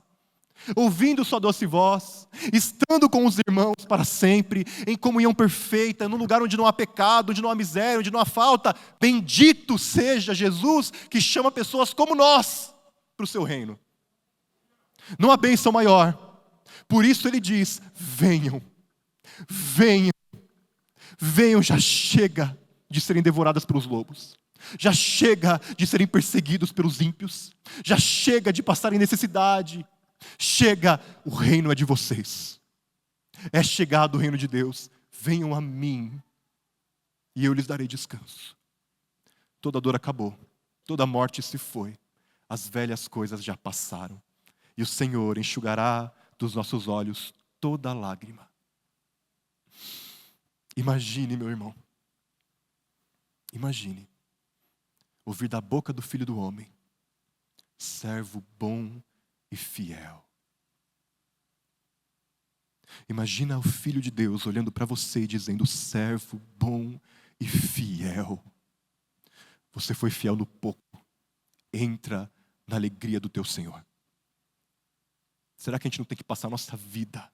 S1: ouvindo sua doce voz, estando com os irmãos para sempre, em comunhão perfeita, num lugar onde não há pecado, onde não há miséria, onde não há falta. Bendito seja Jesus, que chama pessoas como nós para o seu reino. Não há bênção maior. Por isso ele diz: venham, venham, venham, já chega de serem devoradas pelos lobos. Já chega de serem perseguidos pelos ímpios. Já chega de passarem necessidade. Chega, o reino é de vocês. É chegado o reino de Deus. Venham a mim e eu lhes darei descanso. Toda dor acabou, toda morte se foi, as velhas coisas já passaram, e o Senhor enxugará dos nossos olhos toda lágrima. Imagine, meu irmão, imagine ouvir da boca do Filho do Homem: servo bom e fiel. Imagina o Filho de Deus olhando para você e dizendo: servo bom e fiel. Você foi fiel no pouco, entra na alegria do teu Senhor. Será que a gente não tem que passar a nossa vida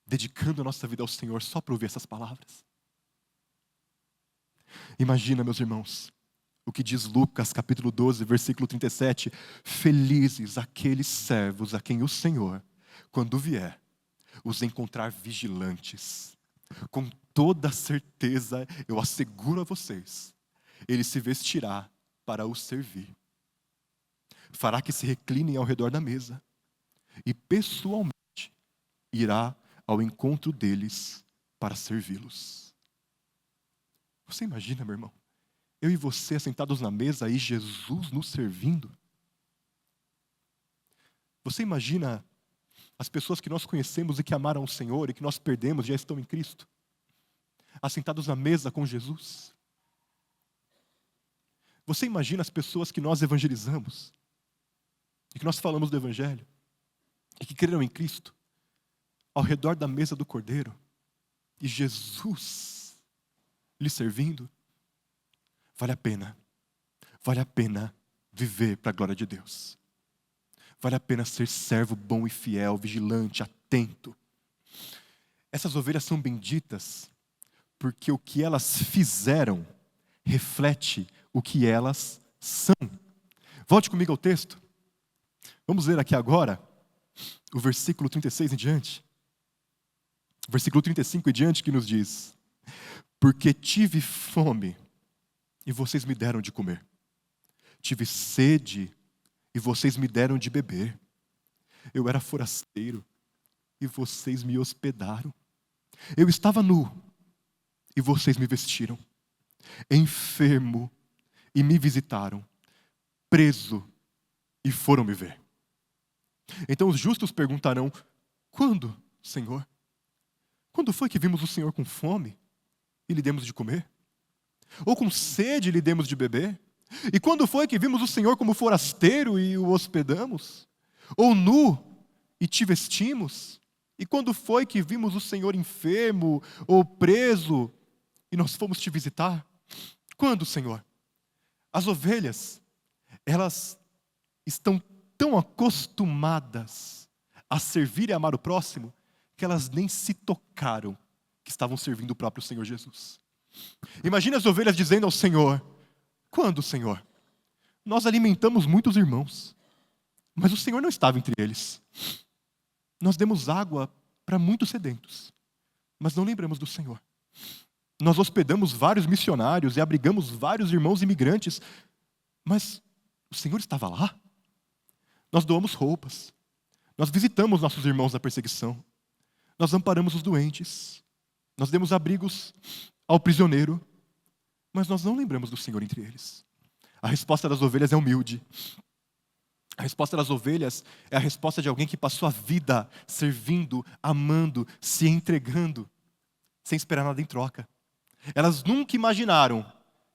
S1: dedicando a nossa vida ao Senhor só para ouvir essas palavras? Imagina, meus irmãos, o que diz Lucas capítulo 12, versículo 37. Felizes aqueles servos a quem o Senhor, quando vier, os encontrar vigilantes. Com toda certeza, eu asseguro a vocês, ele se vestirá para os servir. Fará que se reclinem ao redor da mesa e pessoalmente irá ao encontro deles para servi-los. Você imagina, meu irmão, eu e você sentados na mesa e Jesus nos servindo? Você imagina as pessoas que nós conhecemos e que amaram o Senhor e que nós perdemos já estão em Cristo, assentados na mesa com Jesus? Você imagina as pessoas que nós evangelizamos e que nós falamos do Evangelho e que creram em Cristo ao redor da mesa do Cordeiro e Jesus lhe servindo? Vale a pena viver para a glória de Deus. Vale a pena ser servo bom e fiel, vigilante, atento. Essas ovelhas são benditas porque o que elas fizeram reflete o que elas são. Volte comigo ao texto. Vamos ler aqui agora o versículo 36 em diante. Versículo 35 em diante, que nos diz: porque tive fome e vocês me deram de comer. Tive sede e vocês me deram de beber. Eu era forasteiro e vocês me hospedaram. Eu estava nu e vocês me vestiram. Enfermo e me visitaram. Preso e foram me ver. Então os justos perguntarão: quando, Senhor? Quando foi que vimos o Senhor com fome e lhe demos de comer? Ou com sede e lhe demos de beber? E quando foi que vimos o Senhor como forasteiro e o hospedamos? Ou nu e te vestimos? E quando foi que vimos o Senhor enfermo ou preso e nós fomos te visitar? Quando, Senhor? As ovelhas, elas estão tão acostumadas a servir e amar o próximo que elas nem se tocaram que estavam servindo o próprio Senhor Jesus. Imagine as ovelhas dizendo ao Senhor: quando, Senhor? Nós alimentamos muitos irmãos, mas o Senhor não estava entre eles. Nós demos água para muitos sedentos, mas não lembramos do Senhor. Nós hospedamos vários missionários e abrigamos vários irmãos imigrantes, mas o Senhor estava lá. Nós doamos roupas, Nós visitamos nossos irmãos na perseguição. Nós amparamos os doentes. Nós demos abrigos ao prisioneiro. Mas nós não lembramos do Senhor entre eles. A resposta das ovelhas é humilde. A resposta das ovelhas é a resposta de alguém que passou a vida servindo, amando, se entregando, sem esperar nada em troca. Elas nunca imaginaram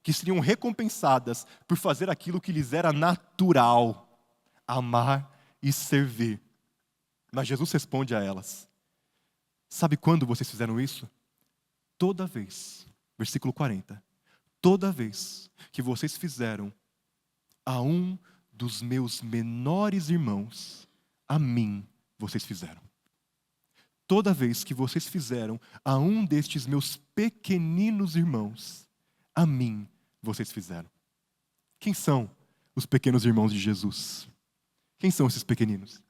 S1: que seriam recompensadas por fazer aquilo que lhes era natural, amar e servir. Mas Jesus responde a elas: sabe quando vocês fizeram isso? Toda vez, versículo 40, toda vez que vocês fizeram a um dos meus menores irmãos, a mim vocês fizeram. Toda vez que vocês fizeram a um destes meus pequeninos irmãos, a mim vocês fizeram. Quem são os pequenos irmãos de Jesus? Quem são esses pequeninos?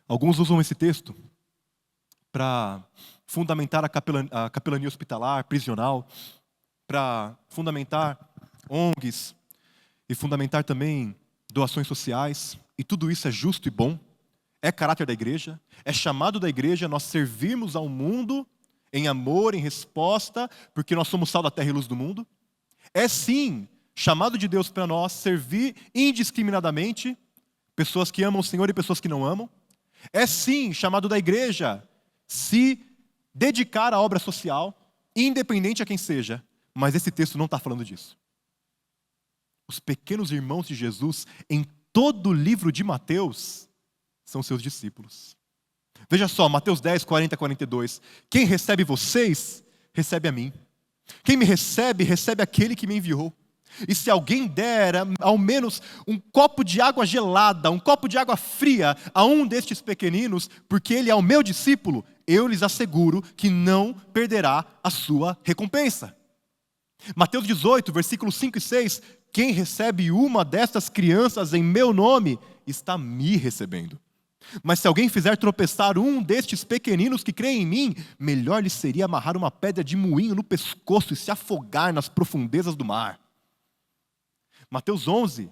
S1: Alguns usam esse texto para fundamentar a capelania hospitalar, prisional, para fundamentar ONGs e fundamentar também doações sociais. E tudo isso é justo e bom. É caráter da igreja. É chamado da igreja nós servirmos ao mundo em amor, em resposta, porque nós somos sal da terra e luz do mundo. É sim chamado de Deus para nós servir indiscriminadamente pessoas que amam o Senhor e pessoas que não amam. É sim chamado da igreja se dedicar à obra social, independente a quem seja. Mas esse texto não está falando disso. Os pequenos irmãos de Jesus, em todo o livro de Mateus, são seus discípulos. Veja só, Mateus 10, 40 a 42. Quem recebe vocês, recebe a mim. Quem me recebe, recebe aquele que me enviou. E se alguém der ao menos um copo de água gelada, um copo de água fria a um destes pequeninos, porque ele é o meu discípulo, eu lhes asseguro que não perderá a sua recompensa. Mateus 18, versículos 5 e 6. Quem recebe uma destas crianças em meu nome, está me recebendo. Mas se alguém fizer tropeçar um destes pequeninos que creem em mim, melhor lhe seria amarrar uma pedra de moinho no pescoço e se afogar nas profundezas do mar. Mateus 11,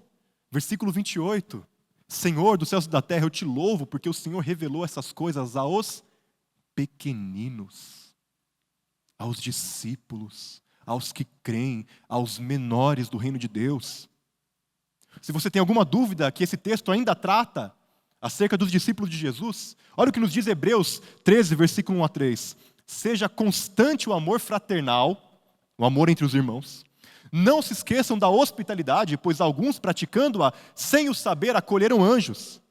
S1: versículo 28. Senhor dos céus e da terra, eu te louvo, porque o Senhor revelou essas coisas aos pequeninos, aos discípulos, aos que creem, aos menores do reino de Deus. Se você tem alguma dúvida que esse texto ainda trata acerca dos discípulos de Jesus, olha o que nos diz Hebreus 13, versículo 1 a 3. Seja constante o amor fraternal, o amor entre os irmãos. Não se esqueçam da hospitalidade, pois alguns, praticando-a sem o saber, acolheram anjos.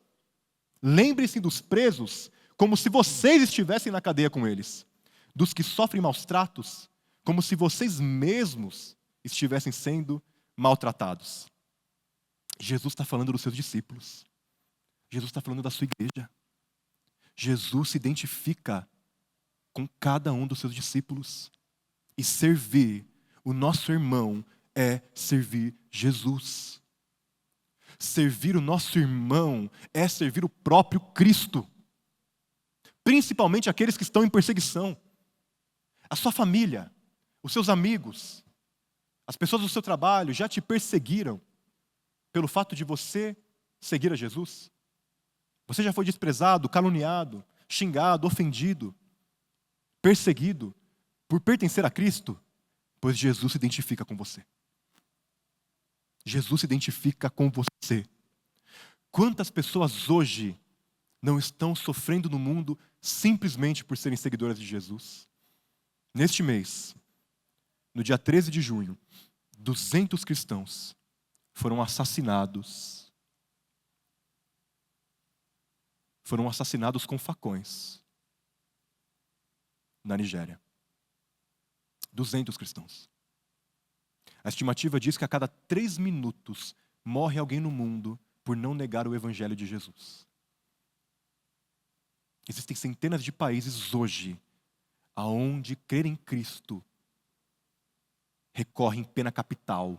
S1: Lembre-se dos presos, como se vocês estivessem na cadeia com eles. Dos que sofrem maus tratos, como se vocês mesmos estivessem sendo maltratados. Jesus está falando dos seus discípulos. Jesus está falando da sua igreja. Jesus se identifica com cada um dos seus discípulos. E servir o nosso irmão é servir Jesus. Servir o nosso irmão é servir o próprio Cristo. Principalmente aqueles que estão em perseguição. A sua família, os seus amigos, as pessoas do seu trabalho já te perseguiram pelo fato de você seguir a Jesus? Você já foi desprezado, caluniado, xingado, ofendido, perseguido por pertencer a Cristo? Pois Jesus se identifica com você. Jesus se identifica com você. Quantas pessoas hoje não estão sofrendo no mundo simplesmente por serem seguidoras de Jesus? Neste mês, no dia 13 de junho, 200 cristãos foram assassinados. Foram assassinados com facões na Nigéria. 200 cristãos. A estimativa diz que a cada 3 minutos morre alguém no mundo por não negar o evangelho de Jesus. Existem centenas de países hoje aonde crer em Cristo recorre em pena capital.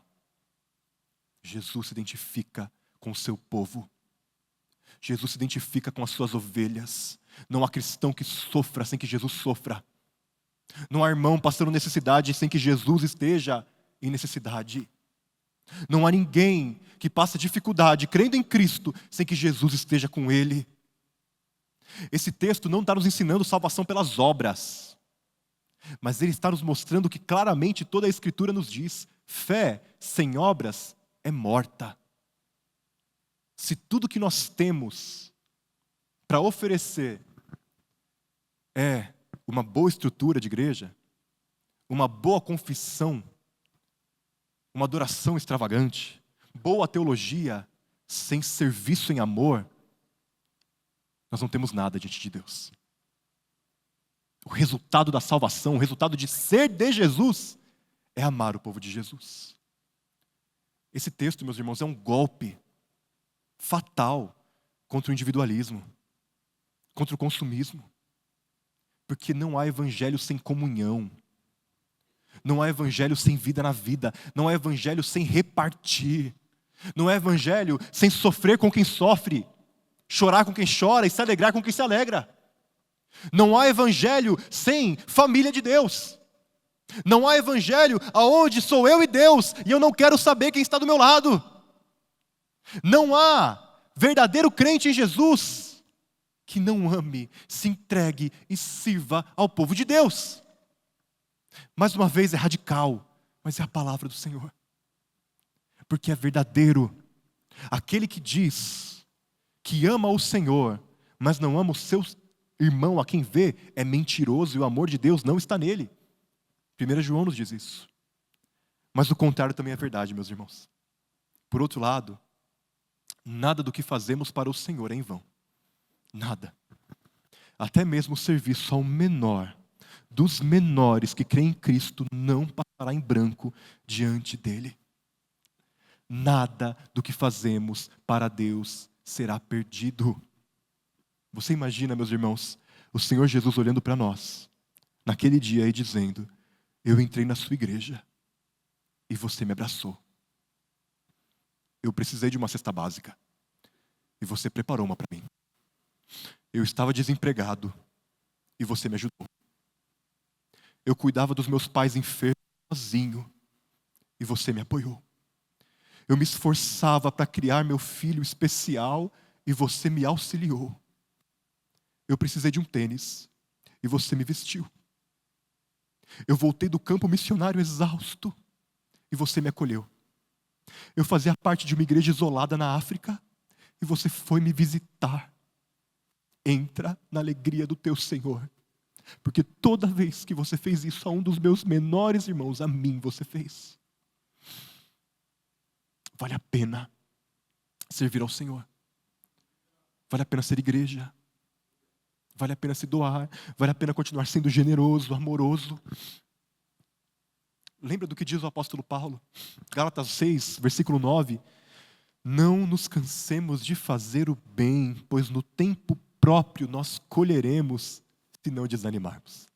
S1: Jesus se identifica com o seu povo. Jesus se identifica com as suas ovelhas. Não há cristão que sofra sem que Jesus sofra. Não há irmão passando necessidade sem que Jesus esteja em necessidade. Não há ninguém que passa dificuldade crendo em Cristo sem que Jesus esteja com ele. Esse texto não está nos ensinando salvação pelas obras, mas ele está nos mostrando que claramente toda a Escritura nos diz: fé sem obras é morta. Se tudo que nós temos para oferecer é uma boa estrutura de igreja, uma boa confissão, uma adoração extravagante, boa teologia, sem serviço em amor, nós não temos nada diante de Deus. O resultado da salvação, o resultado de ser de Jesus, é amar o povo de Jesus. Esse texto, meus irmãos, é um golpe fatal contra o individualismo, contra o consumismo. Porque não há evangelho sem comunhão. Não há evangelho sem vida na vida. Não há evangelho sem repartir. Não há evangelho sem sofrer com quem sofre, chorar com quem chora e se alegrar com quem se alegra. Não há evangelho sem família de Deus. Não há evangelho aonde sou eu e Deus e eu não quero saber quem está do meu lado. Não há verdadeiro crente em Jesus que não ame, se entregue e sirva ao povo de Deus. Mais uma vez é radical, mas é a palavra do Senhor. Porque é verdadeiro. Aquele que diz que ama o Senhor, mas não ama o seu irmão a quem vê, é mentiroso e o amor de Deus não está nele. 1 João nos diz isso. Mas o contrário também é verdade, meus irmãos. Por outro lado, nada do que fazemos para o Senhor é em vão. Nada. Até mesmo o serviço ao menor dos menores que creem em Cristo não passará em branco diante dele. Nada do que fazemos para Deus será perdido. Você imagina, meus irmãos, o Senhor Jesus olhando para nós, naquele dia e dizendo: eu entrei na sua igreja e você me abraçou. Eu precisei de uma cesta básica e você preparou uma para mim. Eu estava desempregado e você me ajudou. Eu cuidava dos meus pais enfermos sozinho e você me apoiou. Eu me esforçava para criar meu filho especial e você me auxiliou. Eu precisei de um tênis e você me vestiu. Eu voltei do campo missionário exausto e você me acolheu. Eu fazia parte de uma igreja isolada na África e você foi me visitar. Entra na alegria do teu Senhor, porque toda vez que você fez isso a um dos meus menores irmãos, a mim você fez. Vale a pena servir ao Senhor. Vale a pena ser igreja. Vale a pena se doar. Vale a pena continuar sendo generoso, amoroso. Lembra do que diz o apóstolo Paulo? Gálatas 6, versículo 9. Não nos cansemos de fazer o bem, pois no tempo próprio nós colheremos se não desanimarmos.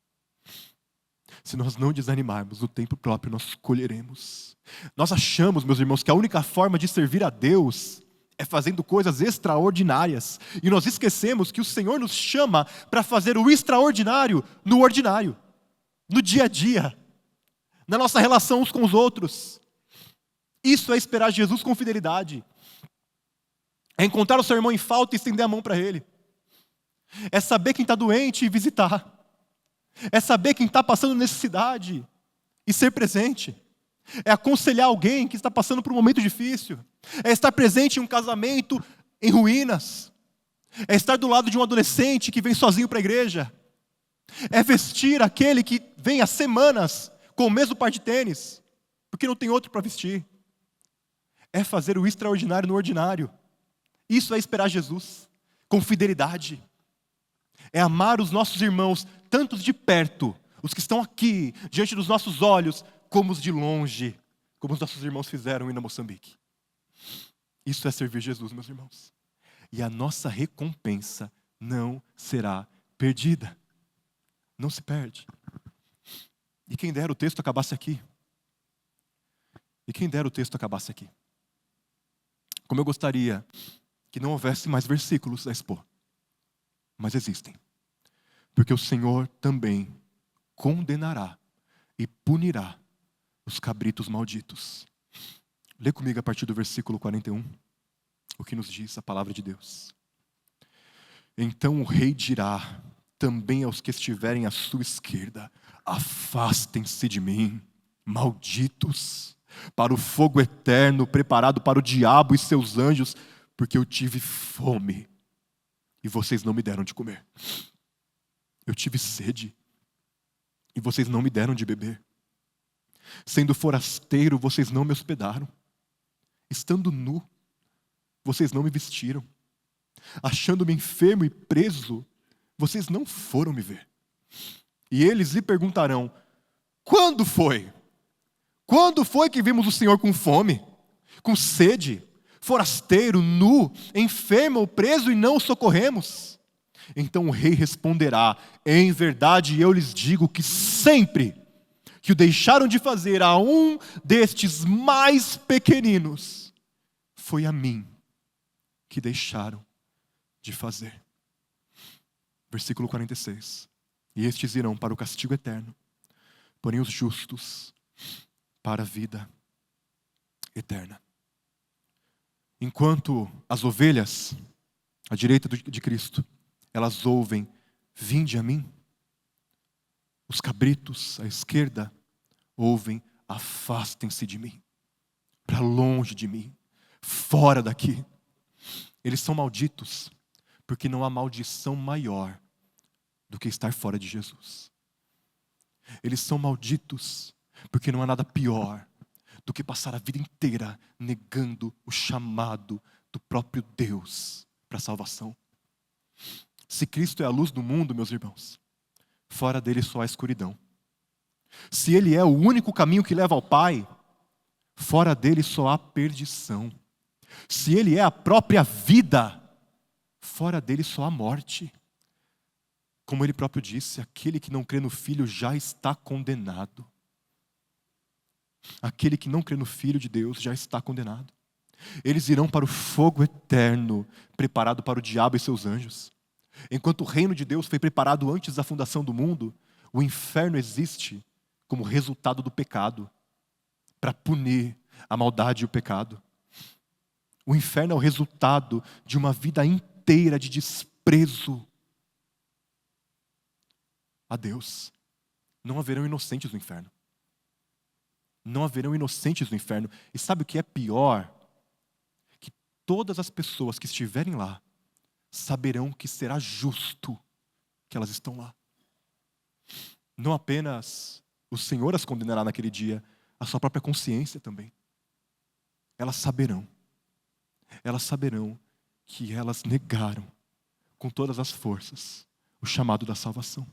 S1: Se nós não desanimarmos, no tempo próprio nós colheremos. Nós achamos, meus irmãos, que a única forma de servir a Deus é fazendo coisas extraordinárias. E nós esquecemos que o Senhor nos chama para fazer o extraordinário no ordinário, no dia a dia, na nossa relação uns com os outros. Isso é esperar Jesus com fidelidade. É encontrar o seu irmão em falta e estender a mão para ele. É saber quem está doente e visitar. É saber quem está passando necessidade e ser presente. É aconselhar alguém que está passando por um momento difícil. É estar presente em um casamento em ruínas. É estar do lado de um adolescente que vem sozinho para a igreja. É vestir aquele que vem há semanas com o mesmo par de tênis, porque não tem outro para vestir. É fazer o extraordinário no ordinário. Isso é esperar Jesus com fidelidade. É amar os nossos irmãos, tanto os de perto, os que estão aqui, diante dos nossos olhos, como os de longe, como os nossos irmãos fizeram indo a Moçambique. Isso é servir Jesus, meus irmãos. E a nossa recompensa não será perdida. Não se perde. E quem dera o texto acabasse aqui. E quem dera o texto acabasse aqui. Como eu gostaria que não houvesse mais versículos a expor. Mas existem. Porque o Senhor também condenará e punirá os cabritos malditos. Lê comigo a partir do versículo 41, o que nos diz a palavra de Deus. Então o rei dirá também aos que estiverem à sua esquerda: afastem-se de mim, malditos, para o fogo eterno preparado para o diabo e seus anjos, porque eu tive fome e vocês não me deram de comer. Eu tive sede e vocês não me deram de beber. Sendo forasteiro, vocês não me hospedaram. Estando nu, vocês não me vestiram. Achando-me enfermo e preso, vocês não foram me ver. E eles lhe perguntarão: quando foi? Quando foi que vimos o Senhor com fome, com sede, forasteiro, nu, enfermo ou preso e não o socorremos? Então o rei responderá: em verdade eu lhes digo que sempre que o deixaram de fazer a um destes mais pequeninos, foi a mim que deixaram de fazer. Versículo 46. E estes irão para o castigo eterno, porém os justos para a vida eterna. Enquanto as ovelhas, à direita de Cristo, elas ouvem: vinde a mim. Os cabritos, à esquerda, ouvem: afastem-se de mim, para longe de mim, fora daqui. Eles são malditos, porque não há maldição maior do que estar fora de Jesus. Eles são malditos, porque não há nada pior do que passar a vida inteira negando o chamado do próprio Deus para a salvação. Se Cristo é a luz do mundo, meus irmãos, fora dele só há escuridão. Se ele é o único caminho que leva ao Pai, fora dele só há perdição. Se ele é a própria vida, fora dele só há morte. Como ele próprio disse: aquele que não crê no Filho já está condenado. Aquele que não crê no Filho de Deus já está condenado. Eles irão para o fogo eterno, preparado para o diabo e seus anjos. Enquanto o reino de Deus foi preparado antes da fundação do mundo, o inferno existe como resultado do pecado, para punir a maldade e o pecado. O inferno é o resultado de uma vida inteira de desprezo a Deus. Não haverão inocentes no inferno. Não haverão inocentes no inferno. E sabe o que é pior? Que todas as pessoas que estiverem lá saberão que será justo que elas estão lá. Não apenas o Senhor as condenará naquele dia, a sua própria consciência também. Elas saberão que elas negaram com todas as forças o chamado da salvação.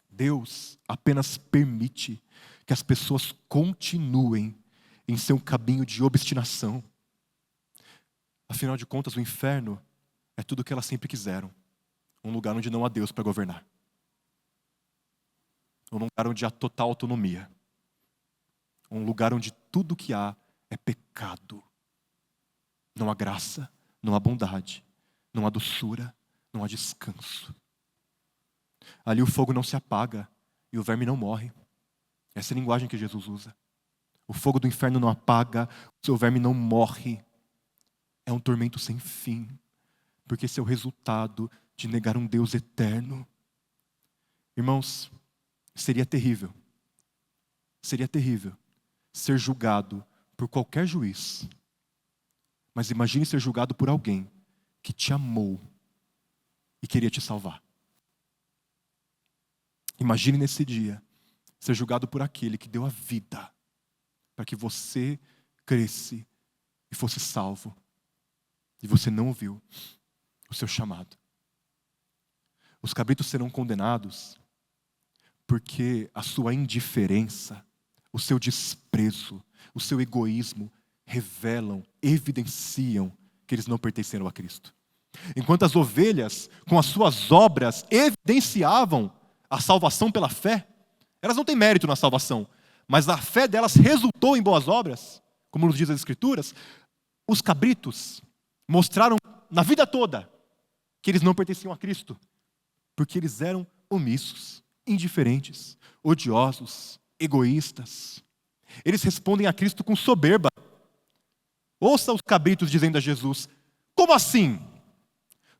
S1: Deus apenas permite que as pessoas continuem em seu caminho de obstinação. Afinal de contas, o inferno é tudo o que elas sempre quiseram. Um lugar onde não há Deus para governar. Um lugar onde há total autonomia. Um lugar onde tudo que há é pecado. Não há graça, não há bondade, não há doçura, não há descanso. Ali o fogo não se apaga e o verme não morre. Essa é a linguagem que Jesus usa. O fogo do inferno não apaga, o seu verme não morre. É um tormento sem fim, porque esse é o resultado de negar um Deus eterno. Irmãos, seria terrível ser julgado por qualquer juiz. Mas imagine ser julgado por alguém que te amou e queria te salvar. Imagine nesse dia ser julgado por aquele que deu a vida para que você cresce e fosse salvo. E você não ouviu o seu chamado. Os cabritos serão condenados porque a sua indiferença, o seu desprezo, o seu egoísmo revelam, evidenciam que eles não pertenceram a Cristo. Enquanto as ovelhas, com as suas obras, evidenciavam a salvação pela fé, elas não têm mérito na salvação, mas a fé delas resultou em boas obras, como nos diz as Escrituras. Os cabritos mostraram na vida toda que eles não pertenciam a Cristo, porque eles eram omissos, indiferentes, odiosos, egoístas. Eles respondem a Cristo com soberba. Ouça os cabritos dizendo a Jesus: como assim?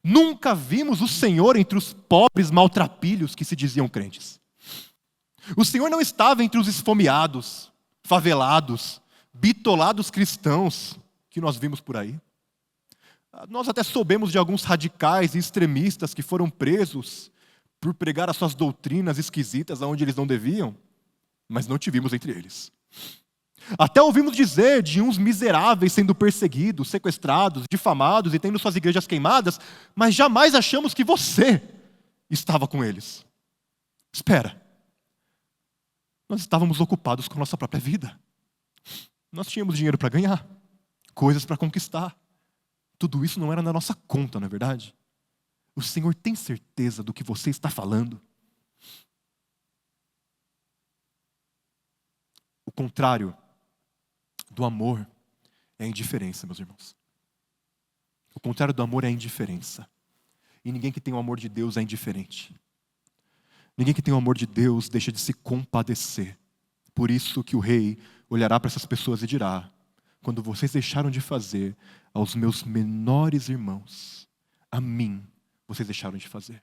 S1: Nunca vimos o Senhor entre os pobres maltrapilhos que se diziam crentes. O Senhor não estava entre os esfomeados, favelados, bitolados cristãos que nós vimos por aí. Nós até soubemos de alguns radicais e extremistas que foram presos por pregar as suas doutrinas esquisitas aonde eles não deviam, mas não te vimos entre eles. Até ouvimos dizer de uns miseráveis sendo perseguidos, sequestrados, difamados e tendo suas igrejas queimadas, mas jamais achamos que você estava com eles. Espera, nós estávamos ocupados com a nossa própria vida. Nós tínhamos dinheiro para ganhar, coisas para conquistar. Tudo isso não era na nossa conta, não é verdade? O Senhor tem certeza do que você está falando? O contrário do amor é a indiferença, meus irmãos. O contrário do amor é a indiferença. E ninguém que tem o amor de Deus é indiferente. Ninguém que tem o amor de Deus deixa de se compadecer. Por isso que o rei olhará para essas pessoas e dirá: quando vocês deixaram de fazer aos meus menores irmãos, a mim vocês deixaram de fazer.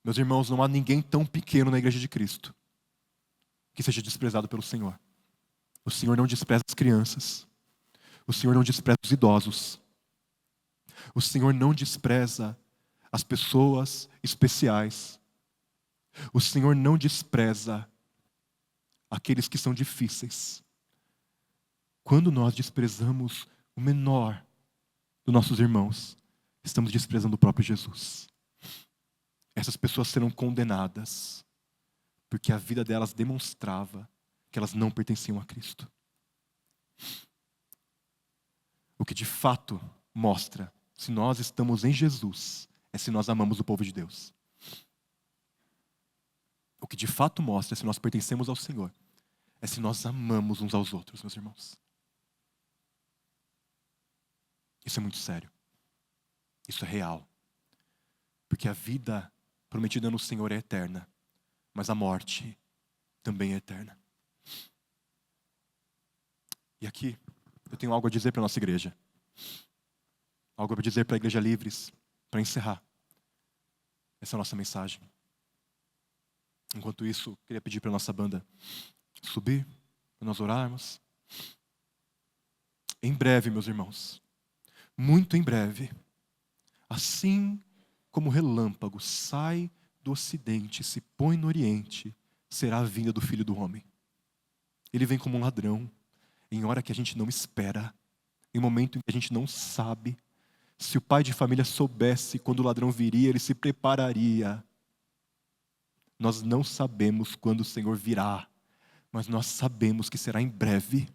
S1: Meus irmãos, não há ninguém tão pequeno na igreja de Cristo que seja desprezado pelo Senhor. O Senhor não despreza as crianças. O Senhor não despreza os idosos. O Senhor não despreza as pessoas especiais. O Senhor não despreza aqueles que são difíceis. Quando nós desprezamos o menor dos nossos irmãos, estamos desprezando o próprio Jesus. Essas pessoas serão condenadas, porque a vida delas demonstrava que elas não pertenciam a Cristo. O que de fato mostra se nós estamos em Jesus é se nós amamos o povo de Deus. O que de fato mostra se nós pertencemos ao Senhor é se nós amamos uns aos outros, meus irmãos. Isso é muito sério. Isso é real. Porque a vida prometida no Senhor é eterna, mas a morte também é eterna. E aqui eu tenho algo a dizer para a nossa igreja. Algo a dizer para a Igreja Livres, para encerrar. Essa é a nossa mensagem. Enquanto isso, eu queria pedir para a nossa banda subir, para nós orarmos. Em breve, meus irmãos, muito em breve, assim como o relâmpago sai do ocidente e se põe no oriente, será a vinda do Filho do Homem. Ele vem como um ladrão, em hora que a gente não espera, em momento em que a gente não sabe. Se o pai de família soubesse quando o ladrão viria, ele se prepararia. Nós não sabemos quando o Senhor virá, mas nós sabemos que será em breve.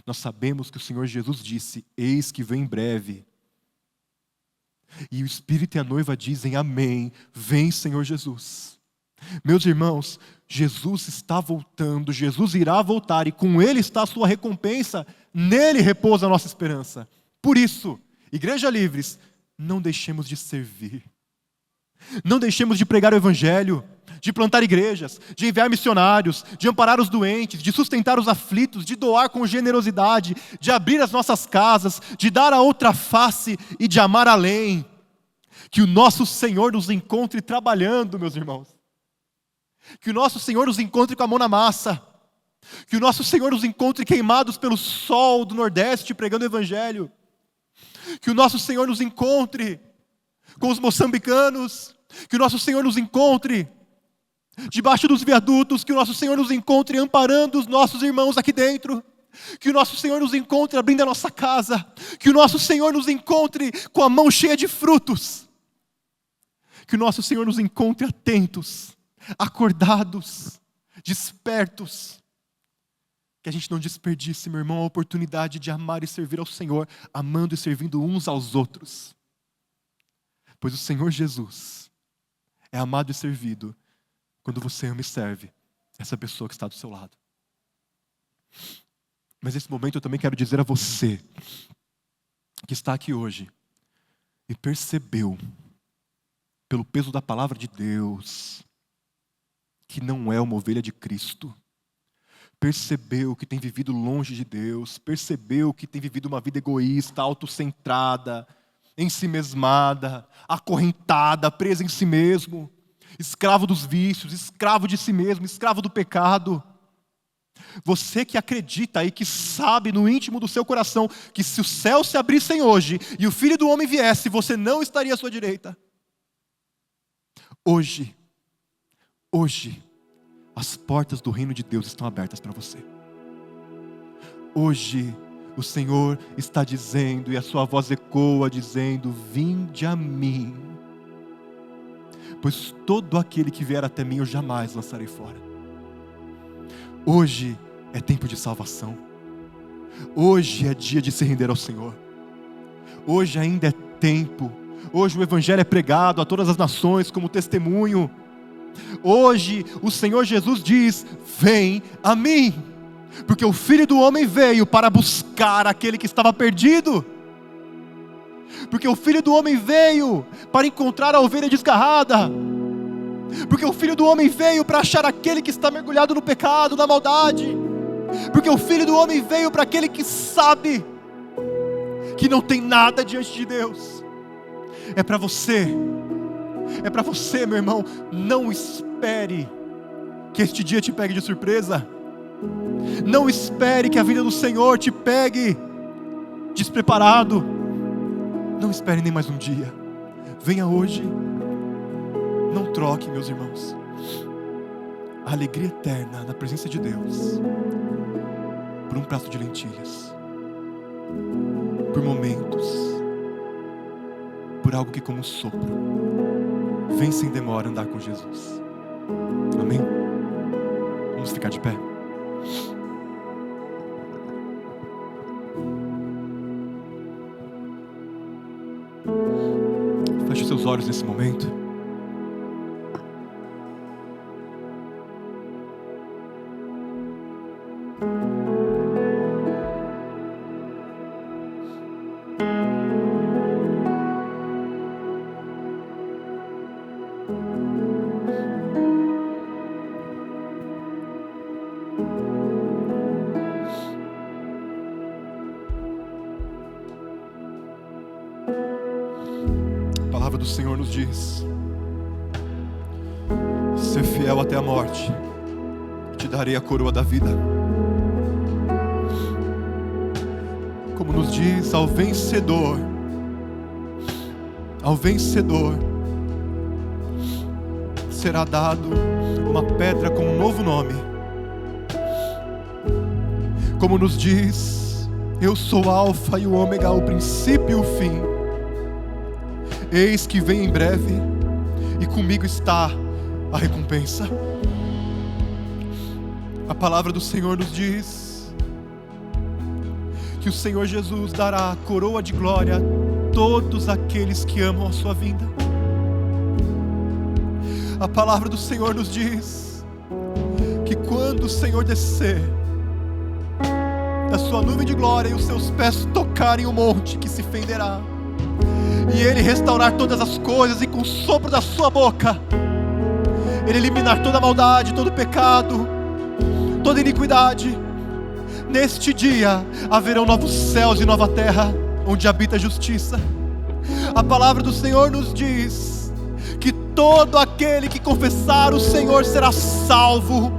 S1: Nós sabemos que o Senhor Jesus disse: eis que vem em breve. E o Espírito e a noiva dizem: amém, vem Senhor Jesus. Meus irmãos, Jesus está voltando, Jesus irá voltar e com Ele está a sua recompensa, nele repousa a nossa esperança. Por isso, Igreja Livres, não deixemos de servir, não deixemos de pregar o Evangelho, de plantar igrejas, de enviar missionários, de amparar os doentes, de sustentar os aflitos, de doar com generosidade, de abrir as nossas casas, de dar a outra face e de amar além. Que o nosso Senhor nos encontre trabalhando, meus irmãos. Que o nosso Senhor nos encontre com a mão na massa. Que o nosso Senhor nos encontre queimados pelo sol do Nordeste pregando o Evangelho. Que o nosso Senhor nos encontre com os moçambicanos. Que o nosso Senhor nos encontre debaixo dos viadutos. Que o nosso Senhor nos encontre amparando os nossos irmãos aqui dentro. Que o nosso Senhor nos encontre abrindo a nossa casa. Que o nosso Senhor nos encontre com a mão cheia de frutos. Que o nosso Senhor nos encontre atentos, acordados, despertos. Que a gente não desperdice, meu irmão, a oportunidade de amar e servir ao Senhor, amando e servindo uns aos outros. Pois o Senhor Jesus é amado e servido quando você ama e serve essa pessoa que está do seu lado. Mas nesse momento eu também quero dizer a você que está aqui hoje e percebeu, pelo peso da palavra de Deus, que não é uma ovelha de Cristo. percebeu que tem vivido longe de Deus, percebeu que tem vivido uma vida egoísta, autocentrada, ensimesmada, acorrentada, presa em si mesmo, escravo dos vícios, escravo de si mesmo, escravo do pecado. Você que acredita e que sabe no íntimo do seu coração que se os céus se abrissem hoje e o Filho do Homem viesse, você não estaria à sua direita. Hoje, as portas do reino de Deus estão abertas para você. Hoje, o Senhor está dizendo, e a sua voz ecoa dizendo: vinde a mim, pois todo aquele que vier até mim eu jamais lançarei fora. Hoje é tempo de salvação. Hoje é dia de se render ao Senhor. Hoje ainda é tempo. Hoje o Evangelho é pregado a todas as nações como testemunho. Hoje o Senhor Jesus diz: vem a mim, porque o Filho do Homem veio para buscar aquele que estava perdido. Porque o Filho do Homem veio para encontrar a ovelha desgarrada. Porque o Filho do Homem veio para achar aquele que está mergulhado no pecado, na maldade. Porque o Filho do Homem veio para aquele que sabe que não tem nada diante de Deus. É para você, meu irmão. Não espere que este dia te pegue de surpresa. Não espere que a vida do Senhor te pegue despreparado. Não espere nem mais um dia. Venha hoje. Não troque, meus irmãos, a alegria eterna na presença de Deus por um prato de lentilhas, por momentos, por algo que como um sopro. Vem sem demora andar com Jesus. Amém? Vamos ficar de pé. Feche seus olhos nesse momento. A palavra do Senhor nos diz: ser fiel até a morte, te darei a coroa da vida. Como nos diz, ao vencedor será dado uma pedra com um novo nome. Como nos diz, eu sou o Alfa e o Ômega, o princípio e o fim. Eis que vem em breve, e comigo está a recompensa. A palavra do Senhor nos diz que o Senhor Jesus dará a coroa de glória a todos aqueles que amam a sua vinda. A palavra do Senhor nos diz que quando o Senhor descer da sua nuvem de glória e os seus pés tocarem o monte que se fenderá, e Ele restaurar todas as coisas, e com o sopro da sua boca Ele eliminar toda a maldade, todo o pecado, toda iniquidade, neste dia haverão novos céus e nova terra, onde habita a justiça. A palavra do Senhor nos diz que todo aquele que confessar o Senhor será salvo.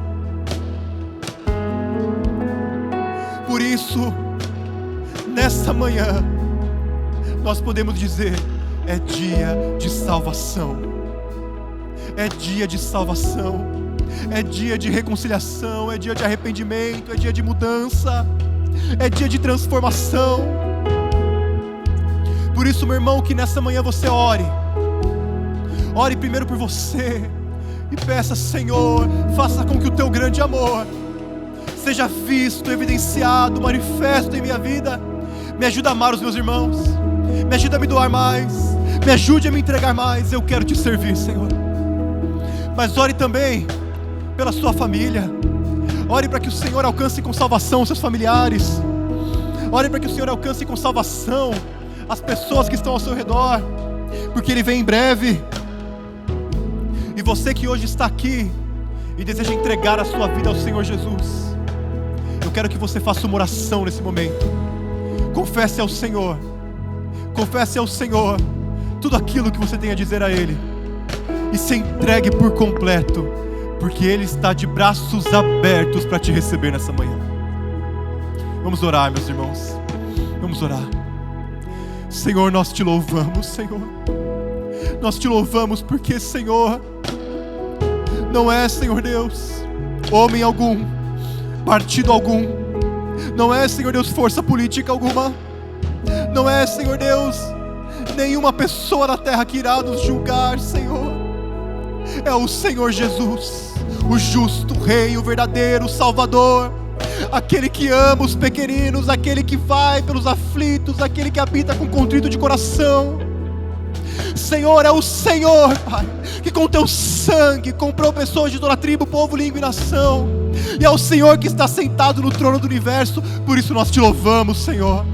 S1: Por isso, nessa manhã, nós podemos dizer: é dia de salvação, é dia de salvação, é dia de reconciliação, é dia de arrependimento, é dia de mudança, é dia de transformação. Por isso, meu irmão, que nessa manhã você ore primeiro por você, e peça: Senhor, faça com que o teu grande amor seja visto, evidenciado, manifesto em minha vida. Me ajuda a amar os meus irmãos, me ajuda a me doar mais, me ajude a me entregar mais. Eu quero te servir, Senhor. Mas ore também pela sua família. Ore para que o Senhor alcance com salvação os seus familiares. Ore para que o Senhor alcance com salvação as pessoas que estão ao seu redor, porque Ele vem em breve. E você que hoje está aqui e deseja entregar a sua vida ao Senhor Jesus, eu quero que você faça uma oração nesse momento. Confesse ao Senhor tudo aquilo que você tem a dizer a Ele, e se entregue por completo, porque Ele está de braços abertos para te receber nessa manhã. Vamos orar, meus irmãos, vamos orar. Senhor, nós te louvamos, Senhor. Nós te louvamos porque, Senhor, não é, Senhor Deus, homem algum, partido algum, não é, Senhor Deus, força política alguma, não é, Senhor Deus, nenhuma pessoa na terra que irá nos julgar, Senhor. É o Senhor Jesus, o justo Rei, o verdadeiro Salvador, aquele que ama os pequeninos, aquele que vai pelos aflitos, aquele que habita com contrito de coração. Senhor, é o Senhor, Pai, que com teu sangue comprou pessoas de toda tribo, povo, língua e nação, e é o Senhor que está sentado no trono do universo. Por isso nós te louvamos, Senhor.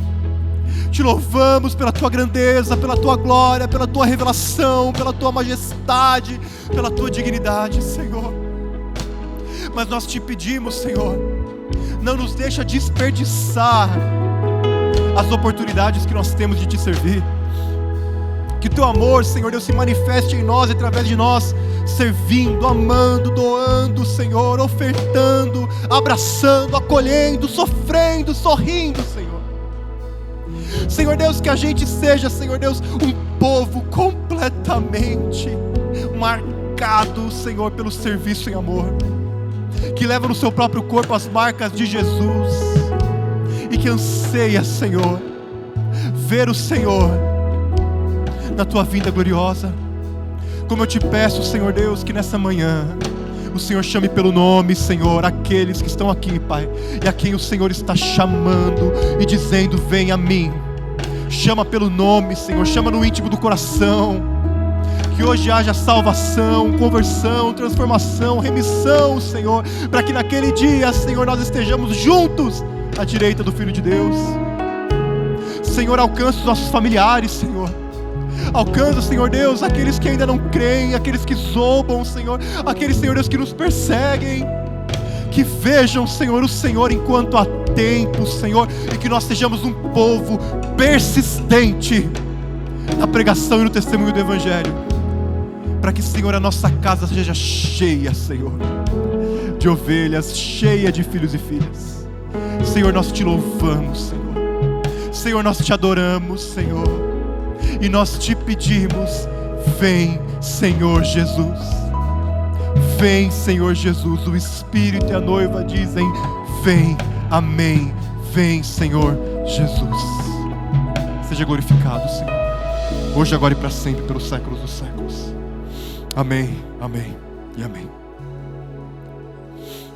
S1: Te louvamos pela tua grandeza, pela tua glória, pela tua revelação, pela tua majestade, pela tua dignidade, Senhor. Mas nós te pedimos, Senhor, não nos deixa desperdiçar as oportunidades que nós temos de te servir. Que teu amor, Senhor Deus, se manifeste em nós, através de nós, servindo, amando, doando, Senhor, ofertando, abraçando, acolhendo, sofrendo, sorrindo, Senhor. Senhor Deus, que a gente seja, Senhor Deus, um povo completamente marcado, Senhor, pelo serviço em amor, que leva no seu próprio corpo as marcas de Jesus, e que anseia, Senhor, ver o Senhor na tua vinda gloriosa. Como eu te peço, Senhor Deus, que nessa manhã o Senhor chame pelo nome, Senhor, aqueles que estão aqui, Pai, e a quem o Senhor está chamando e dizendo: vem a mim. Chama pelo nome, Senhor, chama no íntimo do coração. Que hoje haja salvação, conversão, transformação, remissão, Senhor, para que naquele dia, Senhor, nós estejamos juntos à direita do Filho de Deus. Senhor, alcança os nossos familiares, Senhor. Alcança, Senhor Deus, aqueles que ainda não creem, aqueles que zombam, Senhor, aqueles, Senhor Deus, que nos perseguem. Que vejam, Senhor, o Senhor enquanto há tempo, Senhor, e que nós sejamos um povo persistente na pregação e no testemunho do Evangelho, para que, Senhor, a nossa casa seja cheia, Senhor, de ovelhas, cheia de filhos e filhas. Senhor, nós te louvamos, Senhor. Senhor, nós te adoramos, Senhor, e nós te pedimos: vem, Senhor Jesus. Vem, Senhor Jesus. O Espírito e a noiva dizem: vem, amém. Vem, Senhor Jesus. Seja glorificado, Senhor, hoje, agora e para sempre, pelos séculos dos séculos. Amém, amém e amém.